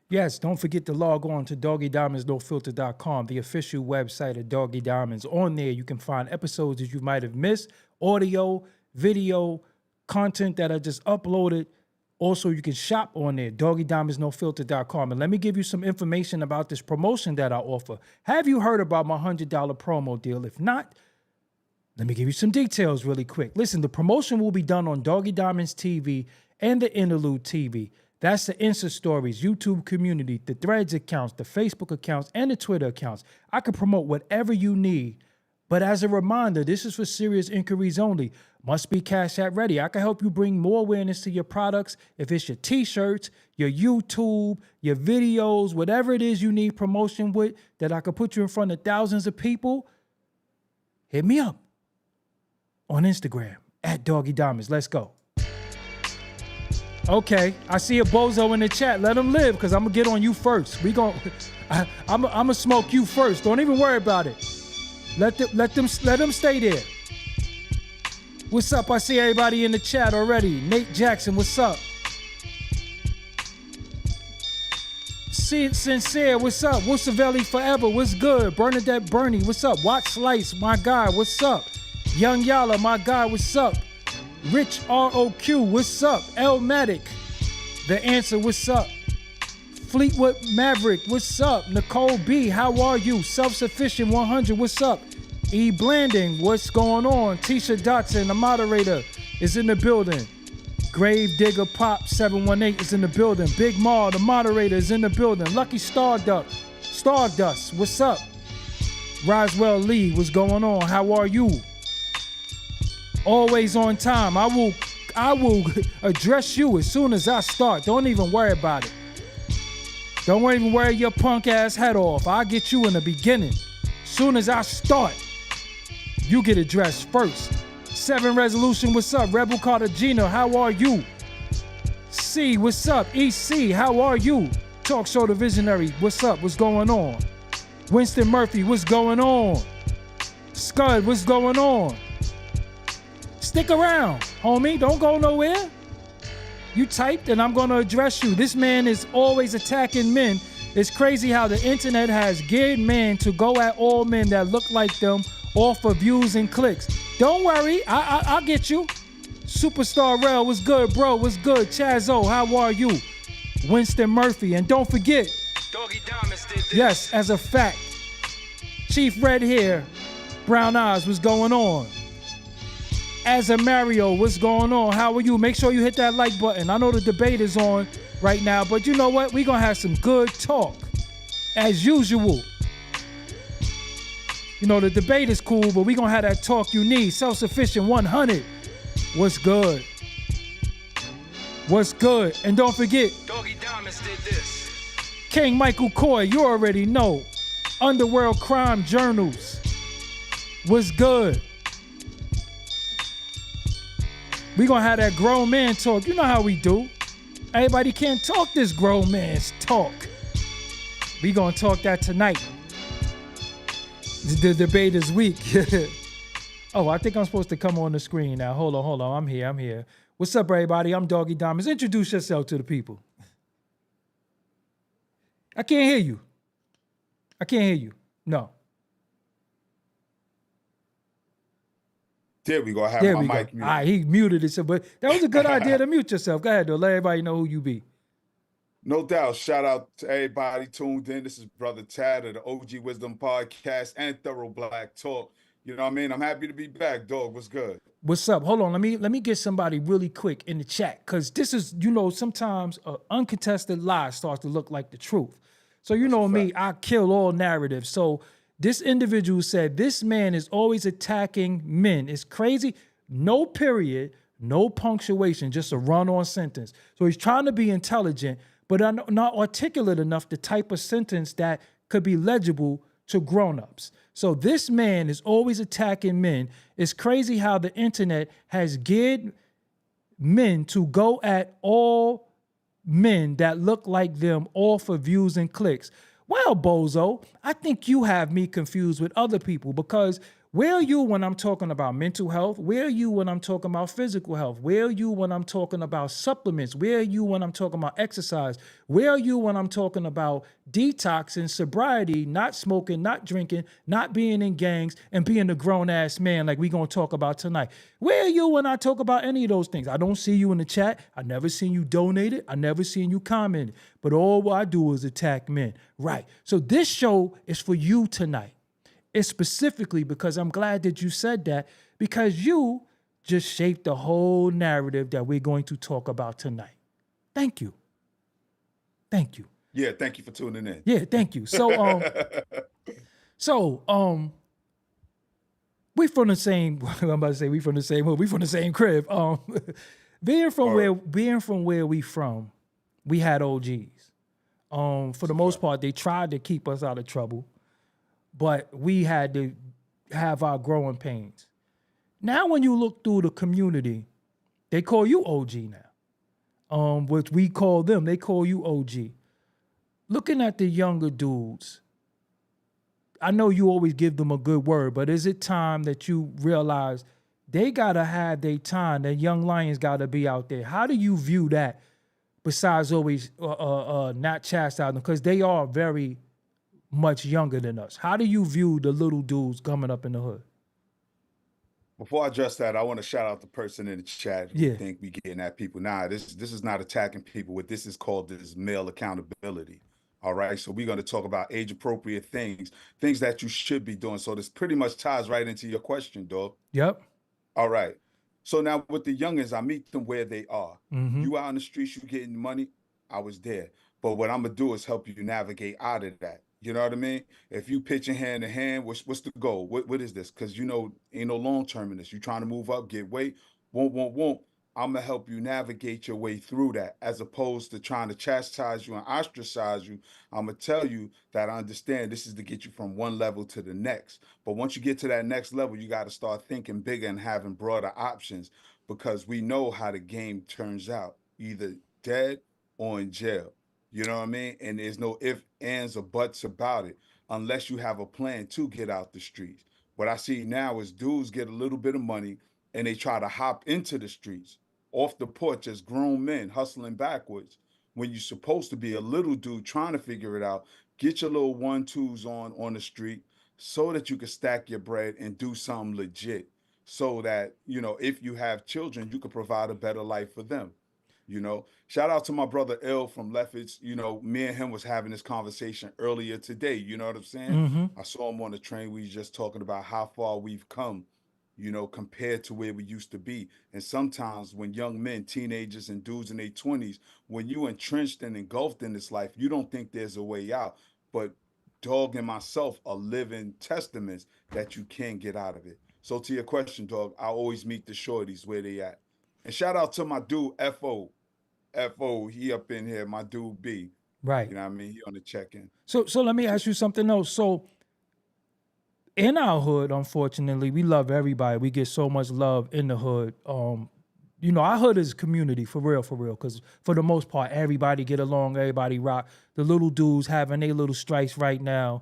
Yes, don't forget to log on to doggiediamondsnofilter.com, the official website of Doggie Diamonds. On there, you can find episodes that you might have missed, audio, video, content that I just uploaded. Also, you can shop on there, doggiediamondsnofilter.com. And let me give you some information about this promotion that I offer. Have you heard about my $100 promo deal? If not, let me give you some details really quick. Listen, the promotion will be done on Doggie Diamonds TV and the Interlude TV. That's the Insta Stories, YouTube community, the Threads accounts, the Facebook accounts, and the Twitter accounts. I can promote whatever you need. But as a reminder, this is for serious inquiries only. Must be Cash App ready. I can help you bring more awareness to your products. If it's your t-shirts, your YouTube, your videos, whatever it is you need promotion with, that I could put you in front of thousands of people, hit me up on Instagram at Doggie Diamonds. Let's go. Okay, I see a Bozo in the chat. Let him live, because I'm going to get on you first. I'm going to smoke you first. Don't even worry about it. Let them stay there. What's up? I see everybody in the chat already. Nate Jackson, what's up? Sincere, what's up? Wusavelli Forever, what's good? Bernadette Bernie, what's up? Watch Slice, my guy, what's up? Young Yala, my guy, what's up? Rich ROQ, what's up? Elmatic, The Answer, what's up? Fleetwood Maverick, what's up? Nicole B, how are you? Self-Sufficient 100, what's up? E Blanding, what's going on? Tisha Dotson, the moderator, is in the building. Grave Digger Pop 718 is in the building. Big Ma, the moderator, is in the building. Lucky Stardust, what's up? Roswell Lee, what's going on? How are you? Always on time. I will address you as soon as I start. Don't even worry about it. Don't even worry your punk ass head off. I'll get you in the beginning. Soon as I start, you get addressed first. 7 Resolution, what's up? Rebel Cartagena, how are you? C, what's up? EC, how are you? Talk Show the Visionary, what's up? What's going on? Winston Murphy, what's going on? Scud, what's going on? Stick around, homie. Don't go nowhere. You typed and I'm going to address you. This man is always attacking men. It's crazy how the internet has geared men to go at all men that look like them, all for views and clicks. Don't worry, I'll get you. Superstar Rel, what's good, bro? What's good? Chazo, how are you? Winston Murphy, and don't forget, Doggie Diamonds did this. Yes, as a fact, Chief Red Hair, Brown Eyes, what's going on? As a Mario, what's going on? How are you? Make sure you hit that like button. I know the debate is on right now, but you know what? We're going to have some good talk, as usual. You know, the debate is cool, but we're going to have that talk you need. Self-Sufficient 100. What's good? What's good? And don't forget, Doggie Diamonds did this. King Michael Coy, you already know. Underworld Crime Journals. What's good? We gonna have that grown man talk. You know how we do. Everybody can't talk this grown man's talk. We gonna talk that tonight. The debate is weak. Oh, I think I'm supposed to come on the screen now. Hold on. I'm here. What's up, everybody? I'm Doggie Diamonds. Introduce yourself to the people. I can't hear you. No. There we go. I have There my we mic go. muted. All right, he muted himself, but that was a good idea to mute yourself. Go ahead, though. Let everybody know who you be. No doubt. Shout out to everybody tuned in. This is Brother Tad of the OG Wisdom Podcast and Thorough Black Talk. You know what I mean? I'm happy to be back, dog. What's good? What's up? Hold on. Let me get somebody really quick in the chat, because this is, you know, sometimes an uncontested lie starts to look like the truth. So you know me, I kill all narratives. So this individual said, this man is always attacking men. It's crazy. No period, no punctuation, just a run-on sentence. So he's trying to be intelligent, but not articulate enough to type a sentence that could be legible to grown-ups. So this man is always attacking men. It's crazy how the internet has geared men to go at all men that look like them, all for views and clicks. Well, Bozo, I think you have me confused with other people, because Where are you when I'm talking about mental health? Where are you when I'm talking about physical health? Where are you when I'm talking about supplements? Where are you when I'm talking about exercise? Where are you when I'm talking about detoxing, sobriety, not smoking, not drinking, not being in gangs, and being a grown-ass man like we're going to talk about tonight? Where are you when I talk about any of those things? I don't see you in the chat. I never seen you donate it. I never seen you comment it. But all I do is attack men. Right. So this show is for you tonight. It's specifically because I'm glad that you said that, because you just shaped the whole narrative that we're going to talk about tonight. Thank you. Thank you. Yeah, thank you for tuning in. Yeah, thank you. So we from the same, I'm about to say we from the same hood, we from the same crib. Being from where we from, we had OGs. For the most part, they tried to keep us out of trouble, but we had to have our growing pains. Now, when you look through the community, they call you OG now. Which we call them, they call you OG. Looking at the younger dudes, I know you always give them a good word, but is it time that you realize they gotta have their time? That young lions gotta be out there. How do you view that? Besides always not chastising them, because they are very much younger than us. How do you view the little dudes coming up in the hood? Before I address that, I want to shout out the person in the chat who Yeah. think we getting at people. Nah, this is not attacking people. What this is called is male accountability. All right. So we're going to talk about age appropriate things that you should be doing. So this pretty much ties right into your question, dog. Yep. All right. So now with the youngins, I meet them where they are. Mm-hmm. You out in the streets, you getting money, I was there. But what I'm gonna do is help you navigate out of that. You know what I mean? If you pitching hand to hand, what's the goal? What is this? Because you know, ain't no long term in this. You trying to move up, get weight, won't. I'm gonna help you navigate your way through that, as opposed to trying to chastise you and ostracize you. I'm gonna tell you that I understand this is to get you from one level to the next. But once you get to that next level, you got to start thinking bigger and having broader options, because we know how the game turns out, either dead or in jail. You know what I mean? And there's no ifs, ands, or buts about it, unless you have a plan to get out the streets. What I see now is dudes get a little bit of money and they try to hop into the streets off the porch as grown men hustling backwards, when you're supposed to be a little dude trying to figure it out. Get your little 1-2s on the street so that you can stack your bread and do something legit, so that, you know, if you have children, you can provide a better life for them. You know, shout out to my brother L from Lefferts. You know, me and him was having this conversation earlier today. You know what I'm saying? Mm-hmm. I saw him on the train. We was just talking about how far we've come, you know, compared to where we used to be. And sometimes when young men, teenagers, and dudes in their 20s, when you entrenched and engulfed in this life, you don't think there's a way out. But Dog and myself are living testaments that you can get out of it. So to your question, Dog, I always meet the shorties where they at. And shout out to my dude FO, he up in here, my dude B. Right. You know what I mean? He on the check-in. So let me ask you something else. So in our hood, unfortunately, we love everybody. We get so much love in the hood. You know, our hood is community, for real, because for the most part, everybody get along, everybody rock. The little dudes having their little strikes right now.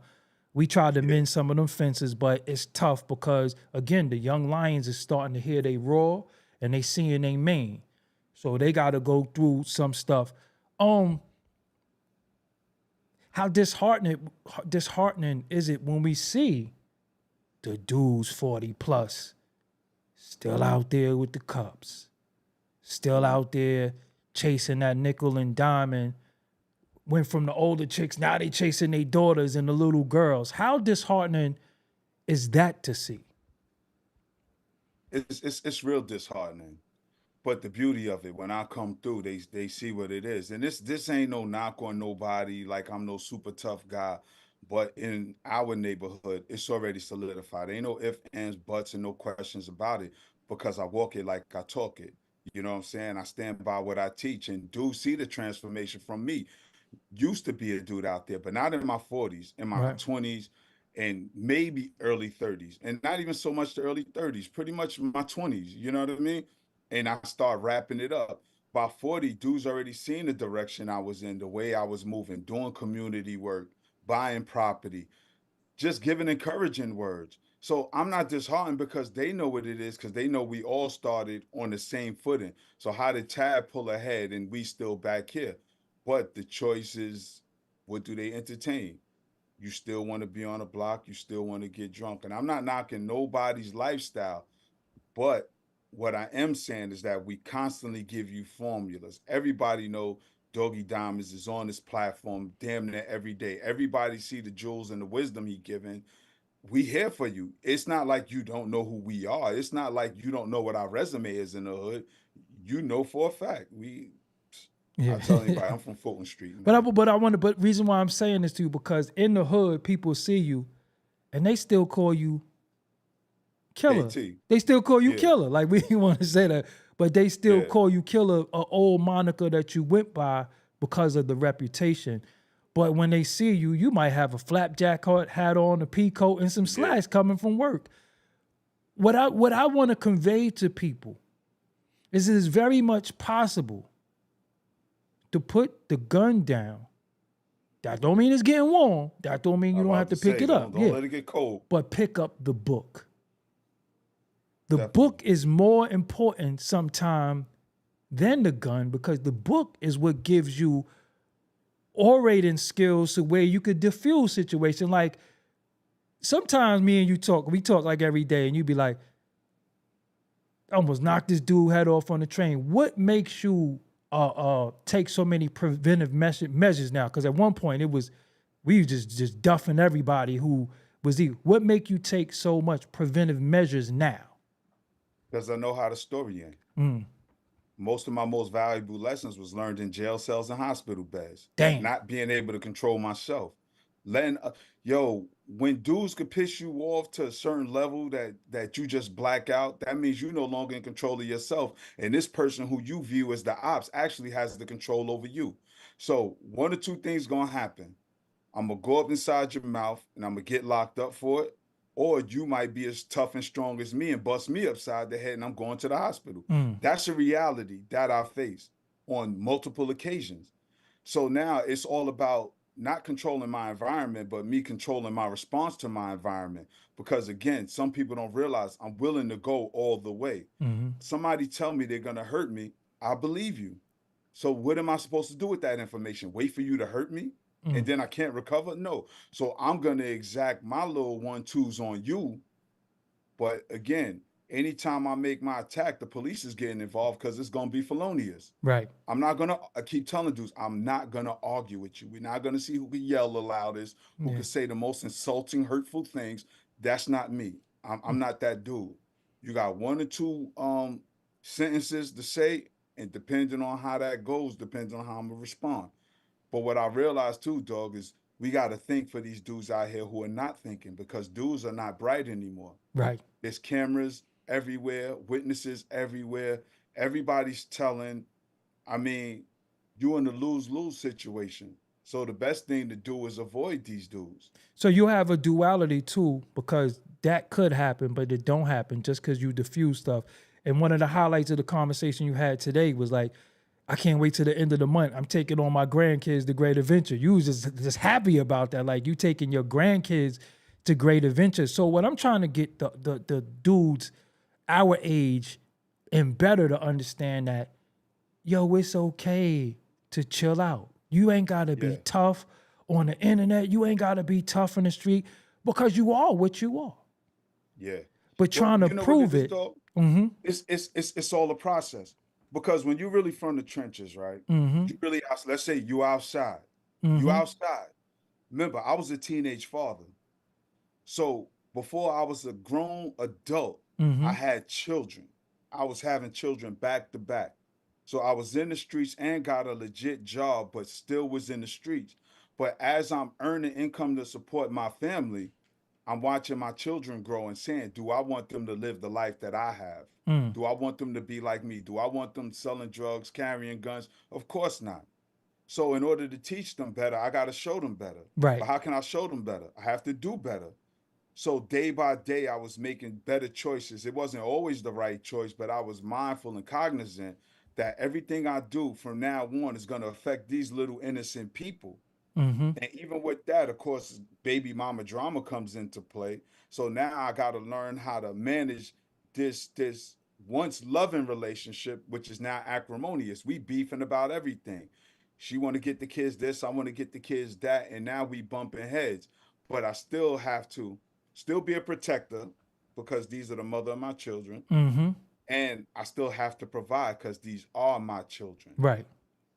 We try to mend some of them fences, but it's tough because, again, the young lions is starting to hear they roar and they seeing they mane. So they got to go through some stuff. How disheartening is it when we see the dudes 40 plus still out there with the cups, still out there chasing that nickel and diamond? Went from the older chicks, now they chasing their daughters and the little girls. How disheartening is that to see? It's real disheartening. But the beauty of it, when I come through, they see what it is. And this ain't no knock on nobody, like I'm no super tough guy. But in our neighborhood, it's already solidified. Ain't no ifs, ands, buts, and no questions about it, because I walk it like I talk it. You know what I'm saying? I stand by what I teach, and do see the transformation from me. Used to be a dude out there, but not in my 40s, in my Right. 20s, and maybe early 30s, and not even so much the early 30s, pretty much my 20s, you know what I mean? And I start wrapping it up. By 40, dudes already seen the direction I was in, the way I was moving, doing community work, buying property, just giving encouraging words. So I'm not disheartened because they know what it is, because they know we all started on the same footing. So how did Tab pull ahead and we still back here? But the choice is, what do they entertain? You still want to be on a block, you still want to get drunk. And I'm not knocking nobody's lifestyle, but what I am saying is that we constantly give you formulas. Everybody know Doggie Diamonds is on this platform damn near every day. Everybody see the jewels and the wisdom he giving. We here for you. It's not like you don't know who we are. It's not like you don't know what our resume is in the hood. You know for a fact. I Yeah. tell anybody, I'm from Fulton Street, But I, man. but I want to. But reason why I'm saying this to you, because in the hood, people see you, and they still call you killer. KT. They still call you Yeah, killer. Like we didn't want to say that, but they still yeah, call you killer, a old moniker that you went by because of the reputation. But when they see you, you might have a flapjack hat on, a pea coat, and some yeah, slacks coming from work. What I want to convey to people is it is very much possible to put the gun down. That don't mean it's getting warm. That don't mean you I'm don't have about to to pick say, it up. don't Yeah. let it get cold. But pick up the book. The Definitely. book is more important sometimes than the gun, because the book is what gives you orating skills to where you could diffuse situation. Like sometimes me and you talk, we talk like every day, and you be like, I almost knocked this dude head off on the train. What makes you take so many preventive measures now? Because at one point it was we were just duffing everybody who was evil. What make you take so much preventive measures now? Because I know how the story ends. Most of my most valuable lessons was learned in jail cells and hospital beds. Damn. Not being able to control myself. Letting yo, when dudes could piss you off to a certain level that you just black out, that means you're no longer in control of yourself. And this person who you view as the ops actually has the control over you. So one or two things gonna happen. I'm gonna go up inside your mouth and I'm gonna get locked up for it. Or you might be as tough and strong as me and bust me upside the head and I'm going to the hospital. That's a reality that I face on multiple occasions. So now it's all about not controlling my environment, but me controlling my response to my environment. Because again, some people don't realize I'm willing to go all the way. Somebody tell me they're gonna hurt me, I believe you. So what am I supposed to do with that information? Wait for you to hurt me? And then I can't recover? No. So I'm gonna exact my little 1-2s on you. But again, anytime I make my attack, the police is getting involved because it's gonna be felonious. Right. I'm not gonna. I keep telling dudes, I'm not gonna argue with you. We're not gonna see who can yell the loudest, who Yeah. can say the most insulting, hurtful things. That's not me. I'm not that dude. You got one or two sentences to say, and depending on how that goes, depends on how I'm gonna respond. But what I realized too, dog, is we got to think for these dudes out here who are not thinking, because dudes are not bright anymore. Right. There's cameras everywhere, witnesses everywhere. Everybody's telling. I mean, you in a lose-lose situation. So the best thing to do is avoid these dudes. So you have a duality too, because that could happen, but it don't happen just because you diffuse stuff. And one of the highlights of the conversation you had today was like, I can't wait till the end of the month. I'm taking on my grandkids to Great Adventure. You was just happy about that. Like you taking your grandkids to Great Adventure. So what I'm trying to get the dudes our age and better to understand that, yo, it's okay to chill out. You ain't gotta be Yeah, tough on the internet. You ain't gotta be tough in the street because you are what you are. yeah. But Well, trying to you know what it prove is, it, dog? It's all a process. Because when you're really from the trenches, right? You really let's say you outside. You outside. Remember, I was a teenage father. So before I was a grown adult, I had children. I was having children back to back. So I was in the streets and got a legit job, but still was in the streets. But as I'm earning income to support my family, I'm watching my children grow and saying, do I want them to live the life that I have? Do I want them to be like me? Do I want them selling drugs, carrying guns? Of course not. So in order to teach them better, I got to show them better. right? But how can I show them better? I have to do better. So day by day, I was making better choices. It wasn't always the right choice, but I was mindful and cognizant that everything I do from now on is going to affect these little innocent people. Mm-hmm. And even with that, of course, baby mama drama comes into play. So now I got to learn how to manage this once loving relationship, which is now acrimonious. We beefing about everything. She want to get the kids this, I want to get the kids that, and now we bumping heads. But I still have to still be a protector because these are the mother of my children, Mm-hmm. and I still have to provide because these are my children. Right.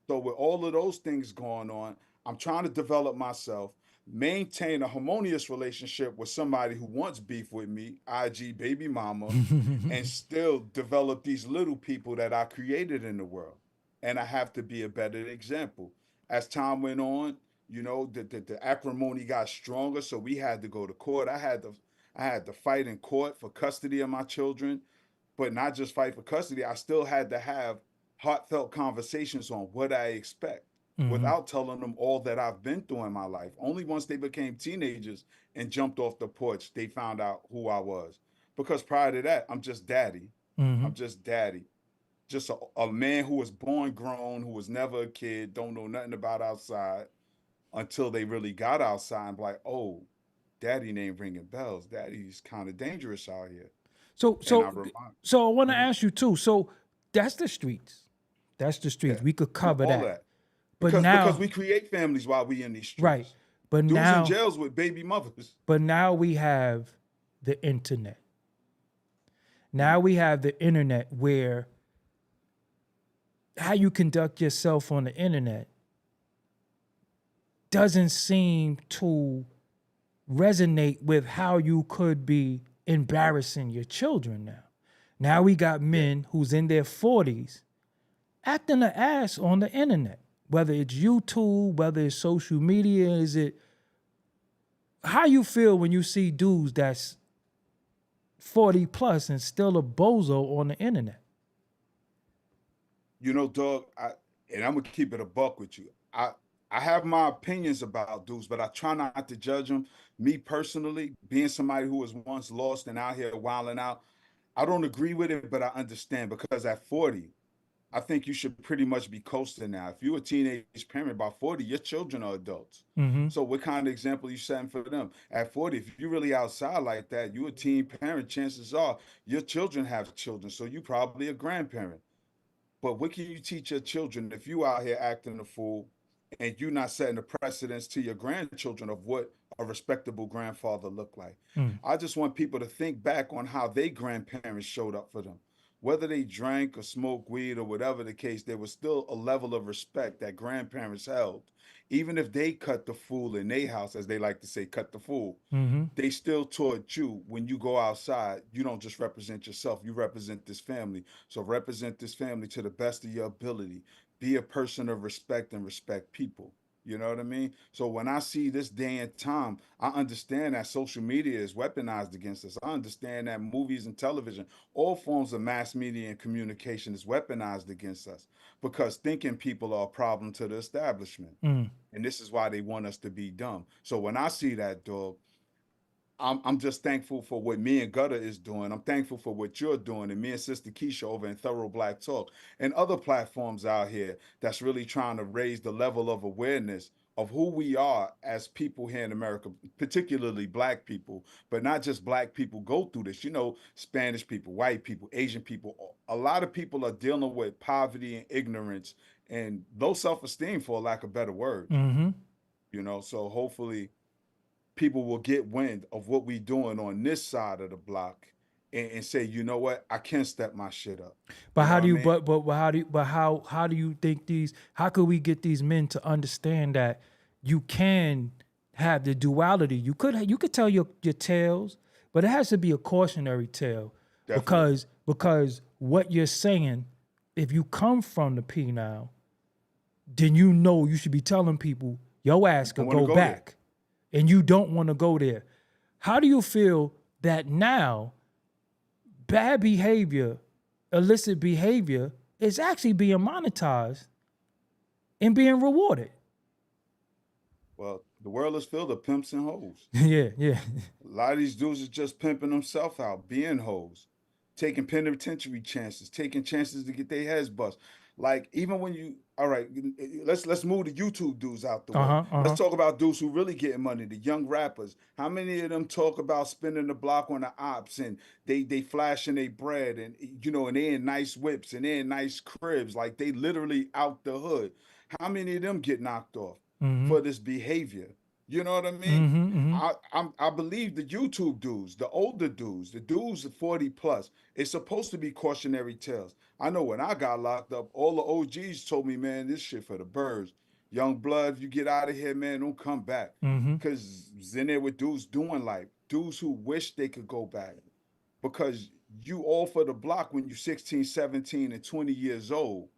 So with all of those things going on, I'm trying to develop myself, maintain a harmonious relationship with somebody who wants beef with me, IG baby mama, and still develop these little people that I created in the world. And I have to be a better example. As time went on, the acrimony got stronger, so we had to go to court. I had to fight in court for custody of my children, but not just fight for custody. I still had to have heartfelt conversations on what I expect Mm-hmm. without telling them all that I've been through in my life. Only once they became teenagers and jumped off the porch, they found out who I was. Because prior to that, I'm just daddy. Mm-hmm. I'm just daddy. Just a man who was born grown, who was never a kid, don't know nothing about outside until they really got outside and be like, oh, daddy ain't ringing bells. Daddy's kind of dangerous out here. So And I so remind, so I want to Mhm. ask you too. So that's the streets. That's the Yeah, streets. We could cover all that. that. But Because now, we create families while we in these right. streets. But Dudes in now, jails with baby mothers. but now we have the internet. Now Mm. we have the internet where how you conduct yourself on the internet doesn't seem to resonate with how you could be embarrassing your children now. Now we got Yeah. men who's in their 40s acting an ass on the internet, whether it's YouTube, whether it's social media. Is it how you feel when you see dudes that's 40 plus and still a bozo on the internet? Dog, and I'm gonna keep it a buck with you. I have my opinions about dudes, but I try not to judge them. Me personally, being somebody who was once lost and out here wilding out, I don't agree with it, but I understand because at 40, I think you should pretty much be coasting now. If you're a teenage parent by 40, your children are adults. Mm-hmm. So what kind of example you setting for them? At 40, if you're really outside like that, you're a teen parent, chances are your children have children. So you probably a grandparent. But what can you teach your children if you out here acting a fool and you're not setting a precedence to your grandchildren of what a respectable grandfather looked like? Mm. I just want people to think back on how their grandparents showed up for them. Whether they drank or smoked weed or whatever the case, there was still a level of respect that grandparents held. Even if they cut the fool in their house, as they like to say, cut the fool, Mm-hmm. they still taught you when you go outside, you don't just represent yourself, you represent this family. So represent this family to the best of your ability. Be a person of respect and respect people. You know what I mean? So when I see this day and time, I understand that social media is weaponized against us. I understand that movies and television, all forms of mass media and communication is weaponized against us because thinking people are a problem to the establishment. Mm. And this is why they want us to be dumb. So when I see that, dog, I'm just thankful for what me and Gutter is doing. I'm thankful for what you're doing, and me and Sister Keisha over in Thorough Black Talk and other platforms out here that's really trying to raise the level of awareness of who we are as people here in America, particularly Black people, but not just Black people go through this. Spanish people, white people, Asian people. A lot of people are dealing with poverty and ignorance and low self-esteem, for a lack of better words. Mm-hmm. So hopefully people will get wind of what we doing on this side of the block and say, you know what, I can step my shit up. But You know how what I do you mean? but how do you but how do you think these how could we get these men to understand that you can have the duality? You could tell your tales, but it has to be a cautionary tale Definitely. because what you're saying, if you come from the penile, then you know you should be telling people your ass I could want to go go there. back and you don't want to go there. How do you feel that now bad behavior, illicit behavior is actually being monetized and being rewarded? Well, the world is filled with pimps and hoes. Yeah, yeah. A lot of these dudes is just pimping themselves out, being hoes, taking penitentiary chances, taking chances to get their heads bust. Like even when you, all right, let's move the YouTube dudes out the way. Uh-huh, Let's uh-huh. talk about dudes who really getting money, the young rappers. How many of them talk about spinning the block on the ops and they flashing their bread and and they in nice whips and they in nice cribs, like they literally out the hood. How many of them get knocked off Mm-hmm. for this behavior? You know what I mean? Mm-hmm. Mm-hmm. I believe the YouTube dudes, the older dudes, the dudes 40 plus, it's supposed to be cautionary tales. I know when I got locked up, all the OGs told me, man, this shit for the birds. Young blood, if you get out of here, man, don't come back. Mm-hmm. Because in there with dudes doing life, dudes who wish they could go back. Because you all for the block when you're 16, 17, and 20 years old.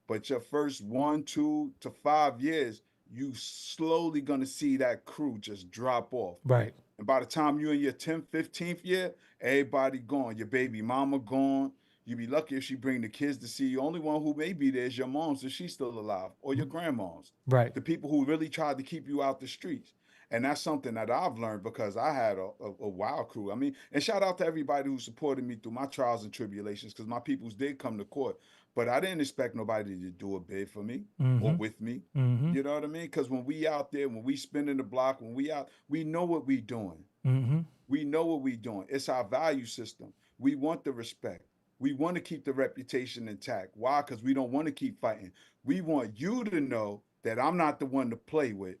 But your first 1, 2 to 5 years, you slowly gonna see that crew just drop off. Right. And by the time you're in your 10th, 15th year, everybody gone. Your baby mama gone. You be lucky if she bring the kids to see you. Only one who may be there is your mom's if she's still alive, or your grandma's. Right. The people who really tried to keep you out the streets. And that's something that I've learned because I had a wild crew. I mean, and shout out to everybody who supported me through my trials and tribulations because my peoples did come to court. But I didn't expect nobody to do a bid for me or Mm-hmm. with me. Mm-hmm. You know what I mean? Because when we out there, when we spinning the block, when we out, we know what we doing. Mm-hmm. We know what we doing. It's our value system. We want the respect. We want to keep the reputation intact. Why? Because we don't want to keep fighting. We want you to know that I'm not the one to play with.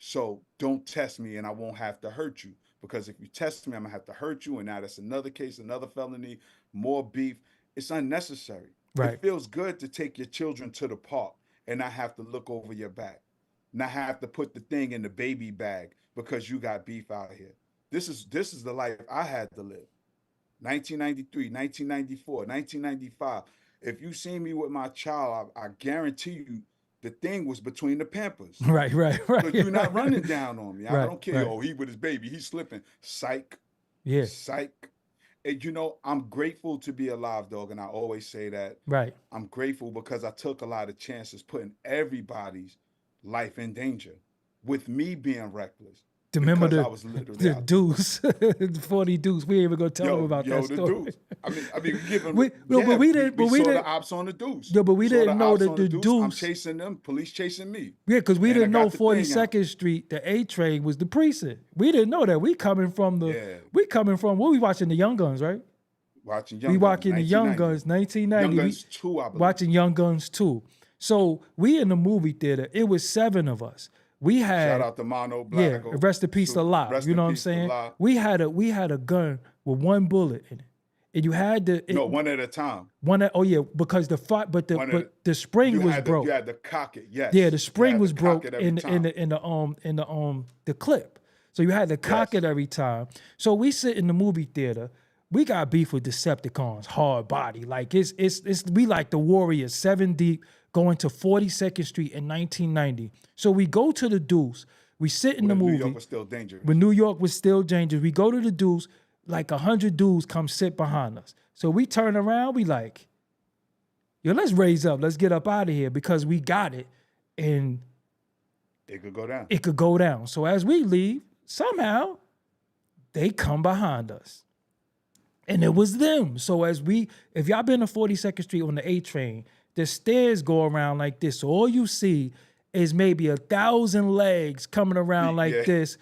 So don't test me and I won't have to hurt you. Because if you test me, I'm going to have to hurt you. And now that's another case, another felony, more beef. It's unnecessary. Right. It feels good to take your children to the park and not have to look over your back, not have to put the thing in the baby bag because you got beef out here. This is the life I had to live. 1993, 1994, 1995. If you see me with my child, I guarantee you the thing was between the Pampers. Right. Right. Right. Because you're not running down on me. I Right, don't care. right. Oh, he with his baby. He's slipping. Psych. Yeah. Psych. And I'm grateful to be alive, dog. And I always say that. Right. I'm grateful because I took a lot of chances putting everybody's life in danger with me being reckless. Remember Because I was literally the out. deuce, the 40 deuce. We ain't even gonna tell them about that the story. deuce. I mean, giving. But we didn't. We But we saw didn't. the ops on the deuce. Yeah, but we Saw didn't know ops that on the I'm deuce. chasing them. Police chasing me. Yeah, because we And I didn't know got the thing 42nd Street, the A train was the precinct. We didn't know that. We coming from what we watching the Young Guns, right? Watching We watching the Young Guns, 1990. Young We Guns 2, I believe. watching Young Guns 2. So we in the movie theater. It was 7 of us. We had Shout out to Mono Black. rest in peace to La. Rest You in know what I'm peace to saying? La. We had a gun with one bullet in it, and you had to No, one at a time. because the spring You was had broke. You had to cock it. Yes. Yeah, the You spring had was to cock broke it every in time. the clip. So you had to cock Yes. it every time. So we sit in the movie theater. We got beef with Decepticons, hard body. Like it's we like the Warriors, 7 deep, going to 42nd Street in 1990. So we go to the Deuce. We sit in the New movie. York was still dangerous. When New York was still dangerous, we go to the Deuce. Like 100 dudes come sit behind us. So we turn around. We like, yo, let's raise up. Let's get up out of here because we got it, and It could go down. it could go down. So as we leave, somehow they come behind us. And it was them. So if y'all been to 42nd Street on the A train, the stairs go around like this. So all you see is maybe 1,000 legs coming around like Yeah. this.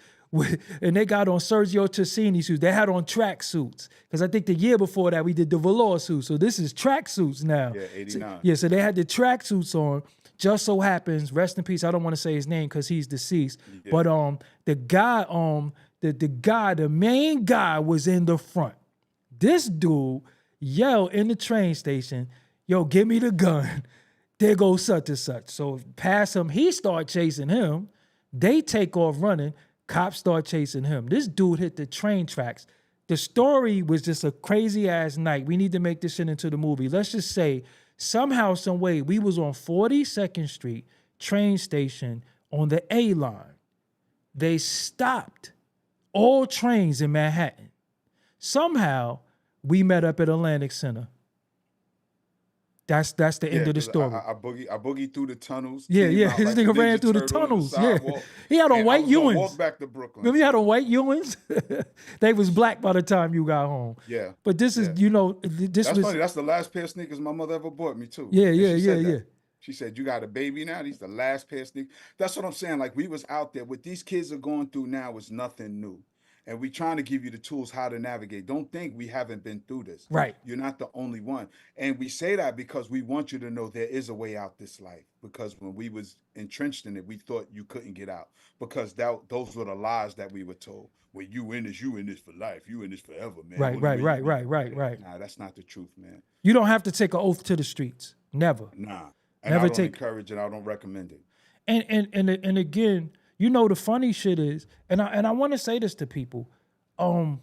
And they got on Sergio Tacchini suits. They had on track suits. Because I think the year before that, we did the velour suits. So this is track suits now. Yeah, 89. So they had the track suits on. Just so happens, rest in peace, I don't want to say his name because he's deceased. Yeah. But the guy, the main guy was in the front. This dude yelled in the train station, yo, give me the gun. There goes such and such. So pass him, he start chasing him. They take off running. Cops start chasing him. This dude hit the train tracks. The story was just a crazy ass night. We need to make this shit into the movie. Let's just say somehow, some way, we was on 42nd Street train station on the A line. They stopped all trains in Manhattan. Somehow, we met up at Atlantic Center. That's the Yeah, end of the because story. I boogied through the tunnels, Yeah, came yeah. out This like a nigga ran Ninja through the Turtle on the tunnels. Yeah. sidewalk, He had on and I white was gonna walk Ewans. back to Brooklyn. Remember you had on white Ewans? They was black by the time you got home. Yeah, But this is, yeah. this That's was, funny. That's the last pair of sneakers my mother ever bought me too. yeah, And yeah, she yeah, said yeah. that. She said, "You got a baby now. These the last pair of sneakers." That's what I'm saying. Like we was out there. What these kids are going through now is nothing new, and we trying to give you the tools how to navigate. Don't think we haven't been through this. Right. You're not the only one, and we say that because we want you to know there is a way out this life. Because when we was entrenched in it, we thought you couldn't get out because those were the lies that we were told. When you in this for life. You in this forever, man. Right, Only right, way right, you right, right, right. Nah, that's not the truth, man. You don't have to take an oath to the streets. Never. Nah, and I Never don't take. encourage it. I don't recommend it. And again, the funny shit is, and I want to say this to people, when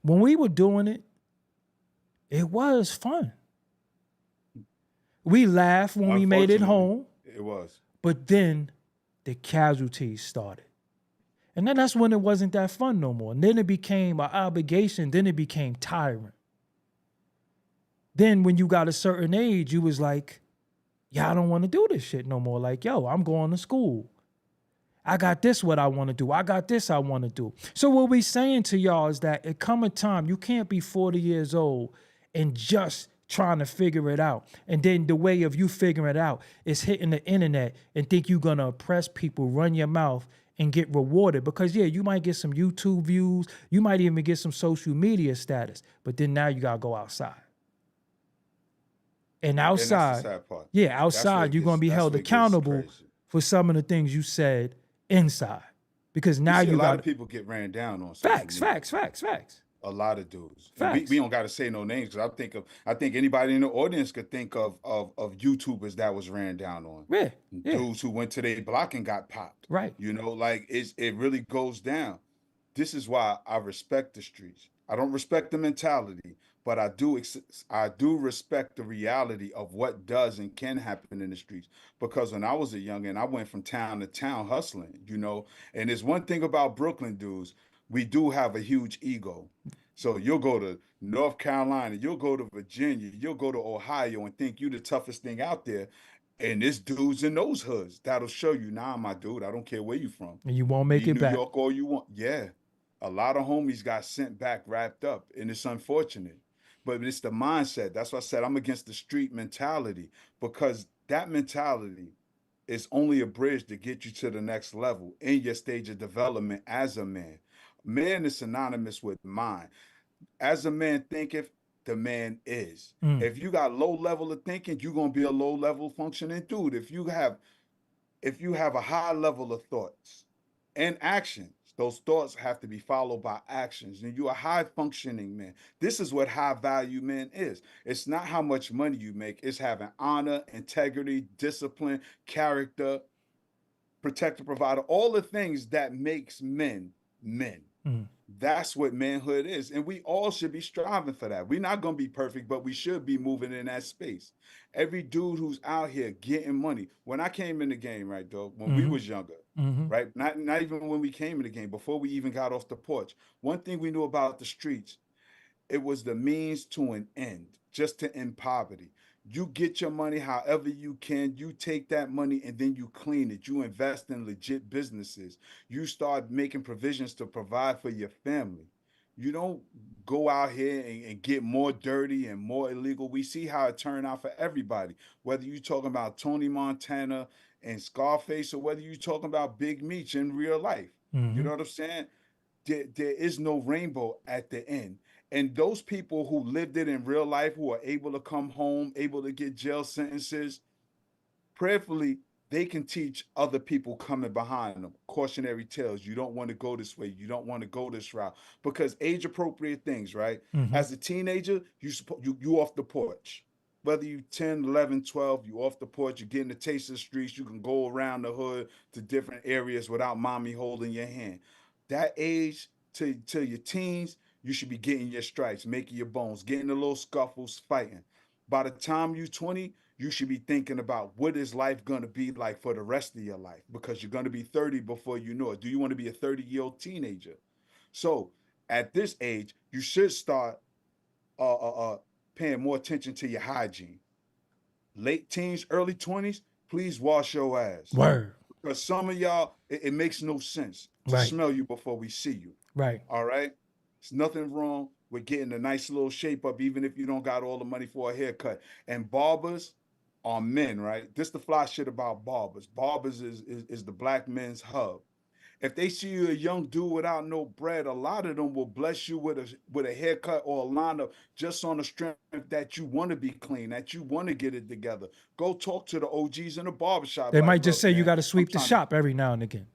we were doing it, it was fun. We laughed when we made it home, It was. but then the casualties started. And then that's when it wasn't that fun no more. And then it became an obligation. Then it became tiring. Then when you got a certain age, you was like, yeah, I don't want to do this shit no more. Like, yo, I'm going to school. I got this what I want to do. I got this I want to do. So what we saying to y'all is that it come a time you can't be 40 years old and just trying to figure it out. And then the way of you figuring it out is hitting the internet and think you're going to oppress people, run your mouth, and get rewarded. Because, yeah, you might get some YouTube views. You might even get some social media status. But then now you got to go outside. And outside, and that's the sad part. Yeah, outside, you're going to be held accountable for some of the things you said inside. Because now you got a lot of people get ran down on social media. Facts. A lot of dudes. We don't got to say no names because I think anybody in the audience could think of YouTubers that was ran down on. Yeah. Dudes who went to their block and got popped. Right. Like it really goes down. This is why I respect the streets. I don't respect the mentality, but I do respect the reality of what does and can happen in the streets. Because when I was a youngin', I went from town to town hustling, And there's one thing about Brooklyn dudes, we do have a huge ego. So you'll go to North Carolina, you'll go to Virginia, you'll go to Ohio and think you the toughest thing out there. And there's dudes in those hoods that'll show you, nah, my dude, I don't care where you from. And you won't make it back. New York all you want. Yeah. A lot of homies got sent back wrapped up, and it's unfortunate. But it's the mindset. That's why I said I'm against the street mentality, because that mentality is only a bridge to get you to the next level in your stage of development as a man. Man is synonymous with mind. As a man thinketh, the man is. If you got low level of thinking, you're gonna be a low level functioning dude. If you have a high level of thoughts and actions, those thoughts have to be followed by actions. And you're a high functioning man. This is what high value man is. It's not how much money you make. It's having honor, integrity, discipline, character, protector, provider, all the things that makes men men. That's what manhood is. And we all should be striving for that. We're not going to be perfect, but we should be moving in that space. Every dude who's out here getting money. When I came in the game, right, dog, when we was younger, right? Not even when we came in the game, before we even got off the porch. One thing we knew about the streets, it was the means to an end, just to end poverty. You get your money however you can. You take that money and then you clean it. You invest in legit businesses. You start making provisions to provide for your family. You don't go out here and get more dirty and more illegal. We see how it turned out for everybody, whether you're talking about Tony Montana and Scarface or whether you're talking about Big Meech in real life. You know what I'm saying? There is no rainbow at the end. And those people who lived it in real life, who are able to come home, able to get jail sentences, prayerfully, they can teach other people coming behind them cautionary tales. You don't want to go this way. You don't want to go this route. Because age appropriate things, right? As a teenager, you off the porch. Whether you 10, 11, 12, you off the porch, you're getting a taste of the streets. You can go around the hood to different areas without mommy holding your hand. That age to your teens, you should be getting your stripes, making your bones, getting the little scuffles, fighting. By the time you're 20, you should be thinking about what is life going to be like for the rest of your life, because you're going to be 30 before you know it. Do you want to be a 30-year-old teenager? So at this age, you should start paying more attention to your hygiene. late teens, early 20s, please wash your ass. Word. Because some of y'all, it makes no sense to Right. smell you before we see you. Right. All right. There's nothing wrong with getting a nice little shape up, even if you don't got all the money for a haircut. And barbers are men, right? This the fly shit about barbers. Barbers is the black men's hub. If they see you a young dude without no bread, a lot of them will bless you with a haircut or a lineup just on the strength that you want to be clean, that you want to get it together. Go talk to the OGs in the barbershop. They Like, might just look, say you man, got to I'm sweep the trying to, shop every now and again.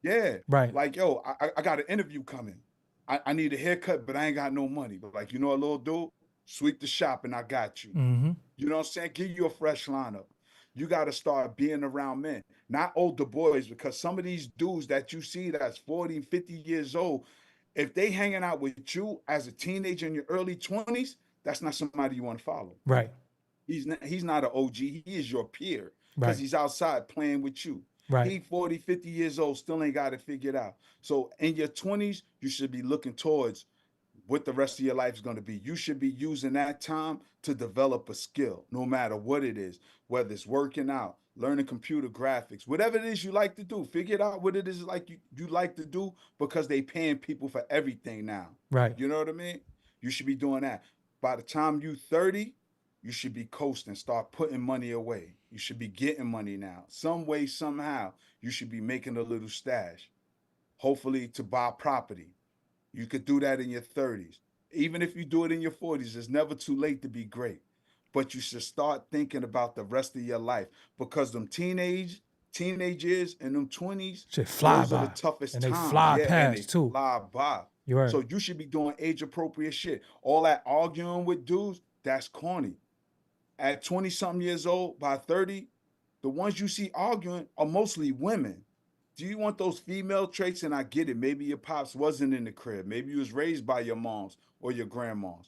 yeah. Right. Like, yo, I got an interview coming. I need a haircut, but I ain't got no money. But like, you know, a little dude, sweep the shop and I got you. Mm-hmm. You know what I'm saying? Give you a fresh lineup. You got to start being around men, not older boys, because some of these dudes that you see that's 40, 50 years old, if they hanging out with you as a teenager in your early 20s, that's not somebody you want to follow. Right. He's not an OG. He is your peer because Right. he's outside playing with you. Right. He 40, 50 years old, still ain't got it figured out. So in your 20s, you should be looking towards what the rest of your life is going to be. You should be using that time to develop a skill, no matter what it is, whether it's working out, learning computer graphics, whatever it is you like to do. Figure out what it is like you like to do because they paying people for everything now. Right. You know what I mean? You should be doing that. By the time you 30, you should be coasting, start putting money away. You should be getting money now. Some way, somehow, you should be making a little stash, hopefully to buy property. You could do that in your 30s. Even if you do it in your 40s, it's never too late to be great. But you should start thinking about the rest of your life because them teenage years and them 20s, Shit fly those are the by. toughest And they times. fly Yeah, and they past too. fly by. You're right. So you should be doing age appropriate shit. All that arguing with dudes, that's corny. At 20 something years old, by 30, the ones you see arguing are mostly women. Do you want those female traits? And I get it. Maybe your pops wasn't in the crib. Maybe you was raised by your moms or your grandmoms.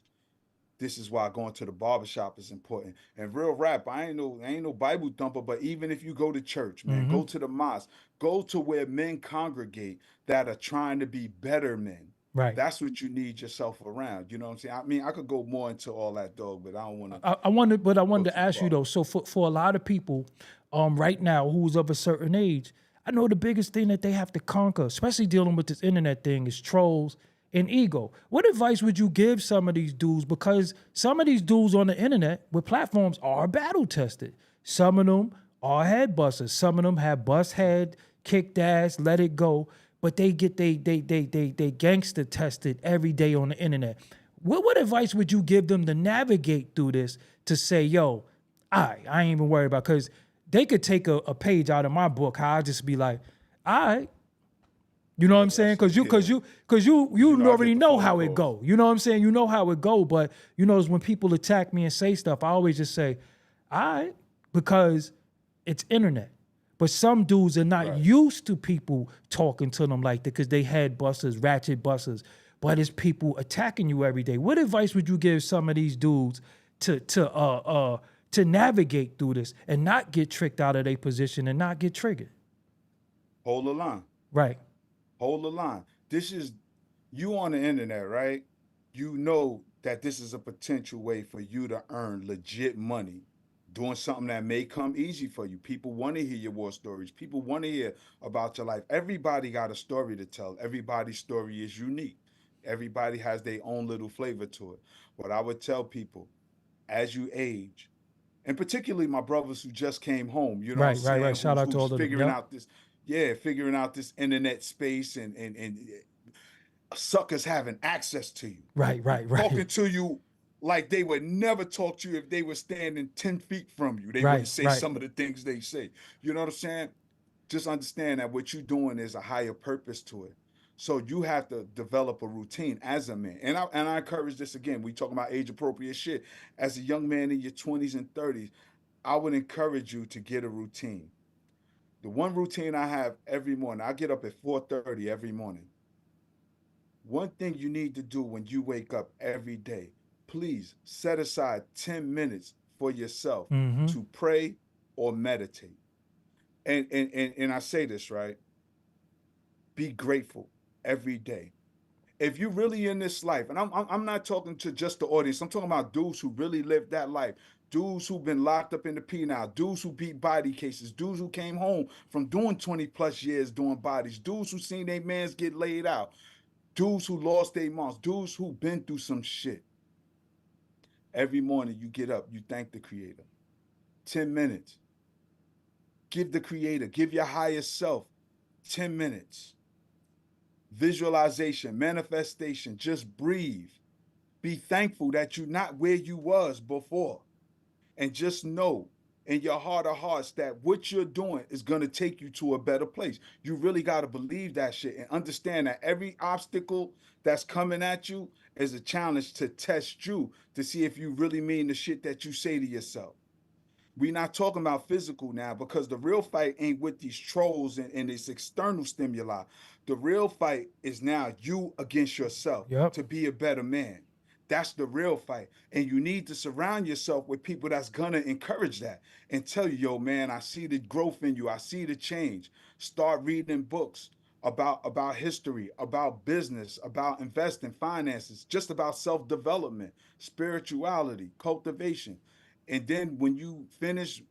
This is why going to the barbershop is important. And real rap, I ain't no Bible thumper, but even if you go to church, man, Mm-hmm. go to the mosque, go to where men congregate that are trying to be better men. Right. That's what you need yourself around. You know what I'm saying? I mean, I could go more into all that, dog, but I don't want to I wanted go to too ask you far. though. So for a lot of people, right now who's of a certain age, I know the biggest thing that they have to conquer, especially dealing with this internet thing, is trolls and ego. What advice would you give some of these dudes? Because some of these dudes on the internet with platforms are battle tested. Some of them are head busters. Some of them have bust head, kicked ass, let it go. But they get they gangster tested every day on the internet. What advice would you give them to navigate through this to say, yo, I ain't even worried about, because they could take a page out of my book, how I just be like, all right. You know what I'm saying? Because you know, I already get the know phone how it calls. go. You know what I'm saying? You know how it go. But you know, when people attack me and say stuff, I always just say, all right, because it's internet. But some dudes are not Right. used to people talking to them like that because they head busters, ratchet busters. But it's people attacking you every day. What advice would you give some of these dudes to navigate through this and not get tricked out of their position and not get triggered? Hold the line. Right. Hold the line. This is you on the internet, right? You know that this is a potential way for you to earn legit money doing something that may come easy for you. People want to hear your war stories. People want to hear about your life. Everybody got a story to tell. Everybody's story is unique. Everybody has their own little flavor to it. What I would tell people as you age, and particularly my brothers who just came home, you know what I'm Right. saying, Shout out to who's all of them. figuring Yep. out this, yeah, figuring out this internet space and suckers having access to you, Right. talking to you like they would never talk to you if they were standing 10 feet from you. They Right. wouldn't say Right. some of the things they say. You know what I'm saying? Just understand that what you're doing is a higher purpose to it. So you have to develop a routine as a man. And I encourage this again. We talking about age appropriate shit. As a young man in your 20s and 30s, I would encourage you to get a routine. The one routine I have every morning, I get up at 4:30 every morning. One thing you need to do when you wake up every day, please set aside 10 minutes for yourself Mm-hmm. to pray or meditate. And I say this, right? Be grateful every day. if you really in this life, and I'm not talking to just the audience, I'm talking about dudes who really lived that life, dudes who've been locked up in the penal, dudes who beat body cases, dudes who came home from doing 20 plus years doing bodies, dudes who seen their mans get laid out, dudes who lost their moms, dudes who been through some shit. Every morning you get up, you thank the creator. 10 minutes. Give the creator, give your highest self 10 minutes. Visualization, manifestation, just breathe. Be thankful that you're not where you was before. And just know in your heart of hearts that what you're doing is going to take you to a better place. You really got to believe that shit and understand that every obstacle that's coming at you is a challenge to test you to see if you really mean the shit that you say to yourself. We're not talking about physical now because the real fight ain't with these trolls and this external stimuli. The real fight is now you against yourself to be a better man. That's the real fight. And you need to surround yourself with people that's gonna encourage that and tell you, yo, man, I see the growth in you. I see the change. Start reading books about history, about business, about investing, finances, just about self-development, spirituality, cultivation. And then when you finish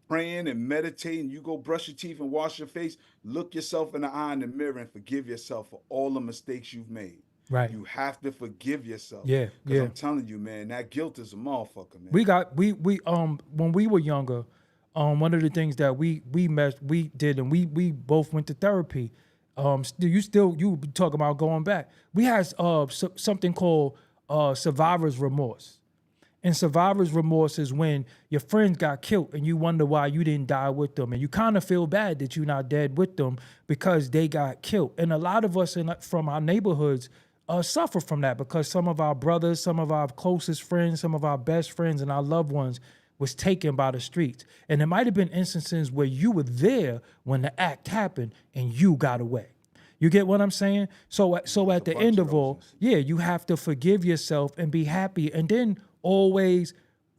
praying and meditating, you go brush your teeth and wash your face, look yourself in the eye in the mirror and forgive yourself for all the mistakes you've made. Right. You have to forgive yourself. Yeah. Because Yeah. I'm telling you, man, that guilt is a motherfucker, man. We when we were younger, one of the things that we did, and we both went to therapy. You talk about going back. We had something called survivor's remorse. And survivor's remorse is when your friends got killed and you wonder why you didn't die with them. And you kind of feel bad that you're not dead with them because they got killed. And a lot of us from our neighborhoods suffer from that because some of our brothers, some of our closest friends, some of our best friends and our loved ones was taken by the streets. And there might have been instances where you were there when the act happened and you got away. You get what I'm saying? So at the end of all, yeah, you have to forgive yourself and be happy. And then always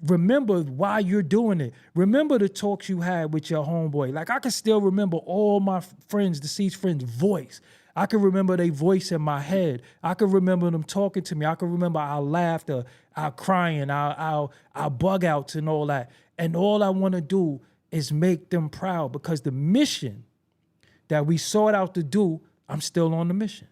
remember why you're doing it. Remember the talks you had with your homeboy. Like I can still remember all my friends, deceased friends' voice. I can remember their voice in my head. I can remember them talking to me. I can remember our laughter, our crying, our bug outs and all that. And all I want to do is make them proud because the mission that we sought out to do, I'm still on the mission.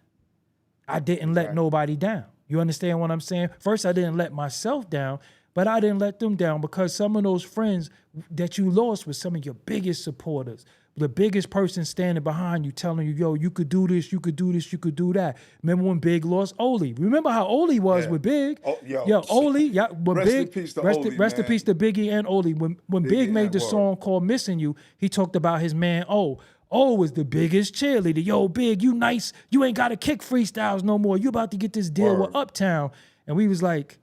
I didn't let nobody down. You understand what I'm saying? First, I didn't let myself down, but I didn't let them down because some of those friends that you lost were some of your biggest supporters, the biggest person standing behind you telling you, yo, you could do this, you could do this, you could do that. Remember when Big lost Oli? Remember how Oli was with Big? Oh, yo, Oli, yeah, when rest Big, in peace to rest, Oli, rest in man. peace to Biggie and Oli. When Big made the song called Missing You, he talked about his man, O was the biggest cheerleader. Yo, Big, you nice. You ain't got to kick freestyles no more. You about to get this deal with Uptown. And we was like,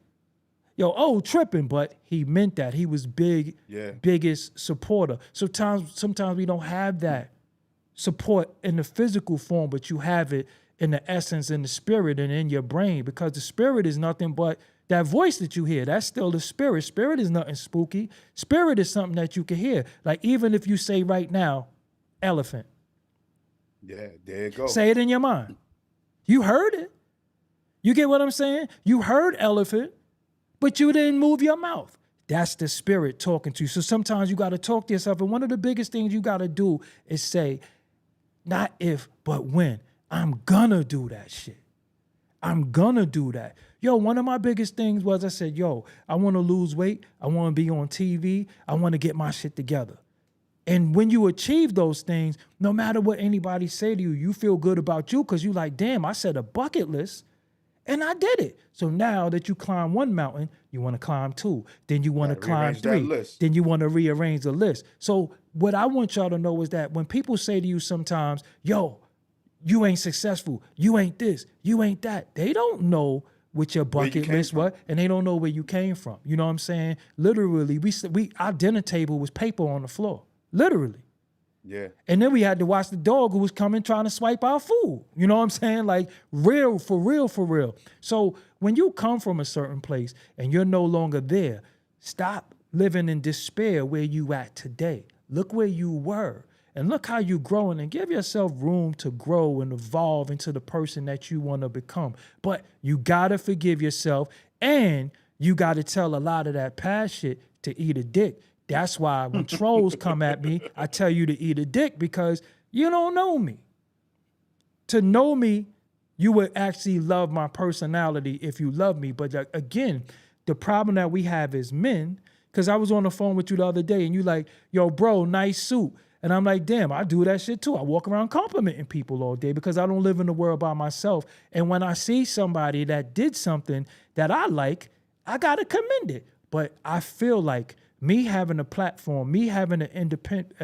yo, tripping. But he meant that. He was biggest supporter. Sometimes we don't have that support in the physical form, but you have it in the essence, in the spirit, and in your brain. Because the spirit is nothing but that voice that you hear. That's still the spirit. Spirit is nothing spooky. Spirit is something that you can hear. Like even if you say right now, elephant. Yeah, there you go. Say it in your mind. You heard it. You get what I'm saying? You heard elephant, but you didn't move your mouth. That's the spirit talking to you. So sometimes you got to talk to yourself. And one of the biggest things you got to do is say, not if, but when. I'm gonna do that shit. I'm gonna do that. Yo, one of my biggest things was I said, yo, I want to lose weight. I want to be on TV. I want to get my shit together. And when you achieve those things, no matter what anybody say to you, you feel good about you because you like, damn, I set a bucket list and I did it. So now that you climb one mountain, you want to climb two. Then you want to climb three. Then you want to rearrange the list. So what I want y'all to know is that when people say to you sometimes, yo, you ain't successful, you ain't this, you ain't that, they don't know what your bucket list was, and they don't know where you came from. You know what I'm saying? Literally, our dinner table was paper on the floor. Literally. Yeah. And then we had to watch the dog who was coming trying to swipe our food. You know what I'm saying? Like real, for real, for real. So when you come from a certain place and you're no longer there, stop living in despair where you at today. Look where you were and look how you growing, and give yourself room to grow and evolve into the person that you want to become. But you gotta forgive yourself, and you gotta tell a lot of that past shit to eat a dick. That's why when trolls come at me, I tell you to eat a dick, because you don't know me. To know me, you would actually love my personality if you love me. But again, the problem that we have as men, because I was on the phone with you the other day and you like, yo, bro, nice suit. And I'm like, damn, I do that shit too. I walk around complimenting people all day because I don't live in the world by myself. And when I see somebody that did something that I like, I got to commend it. But I feel like me having a platform, me having an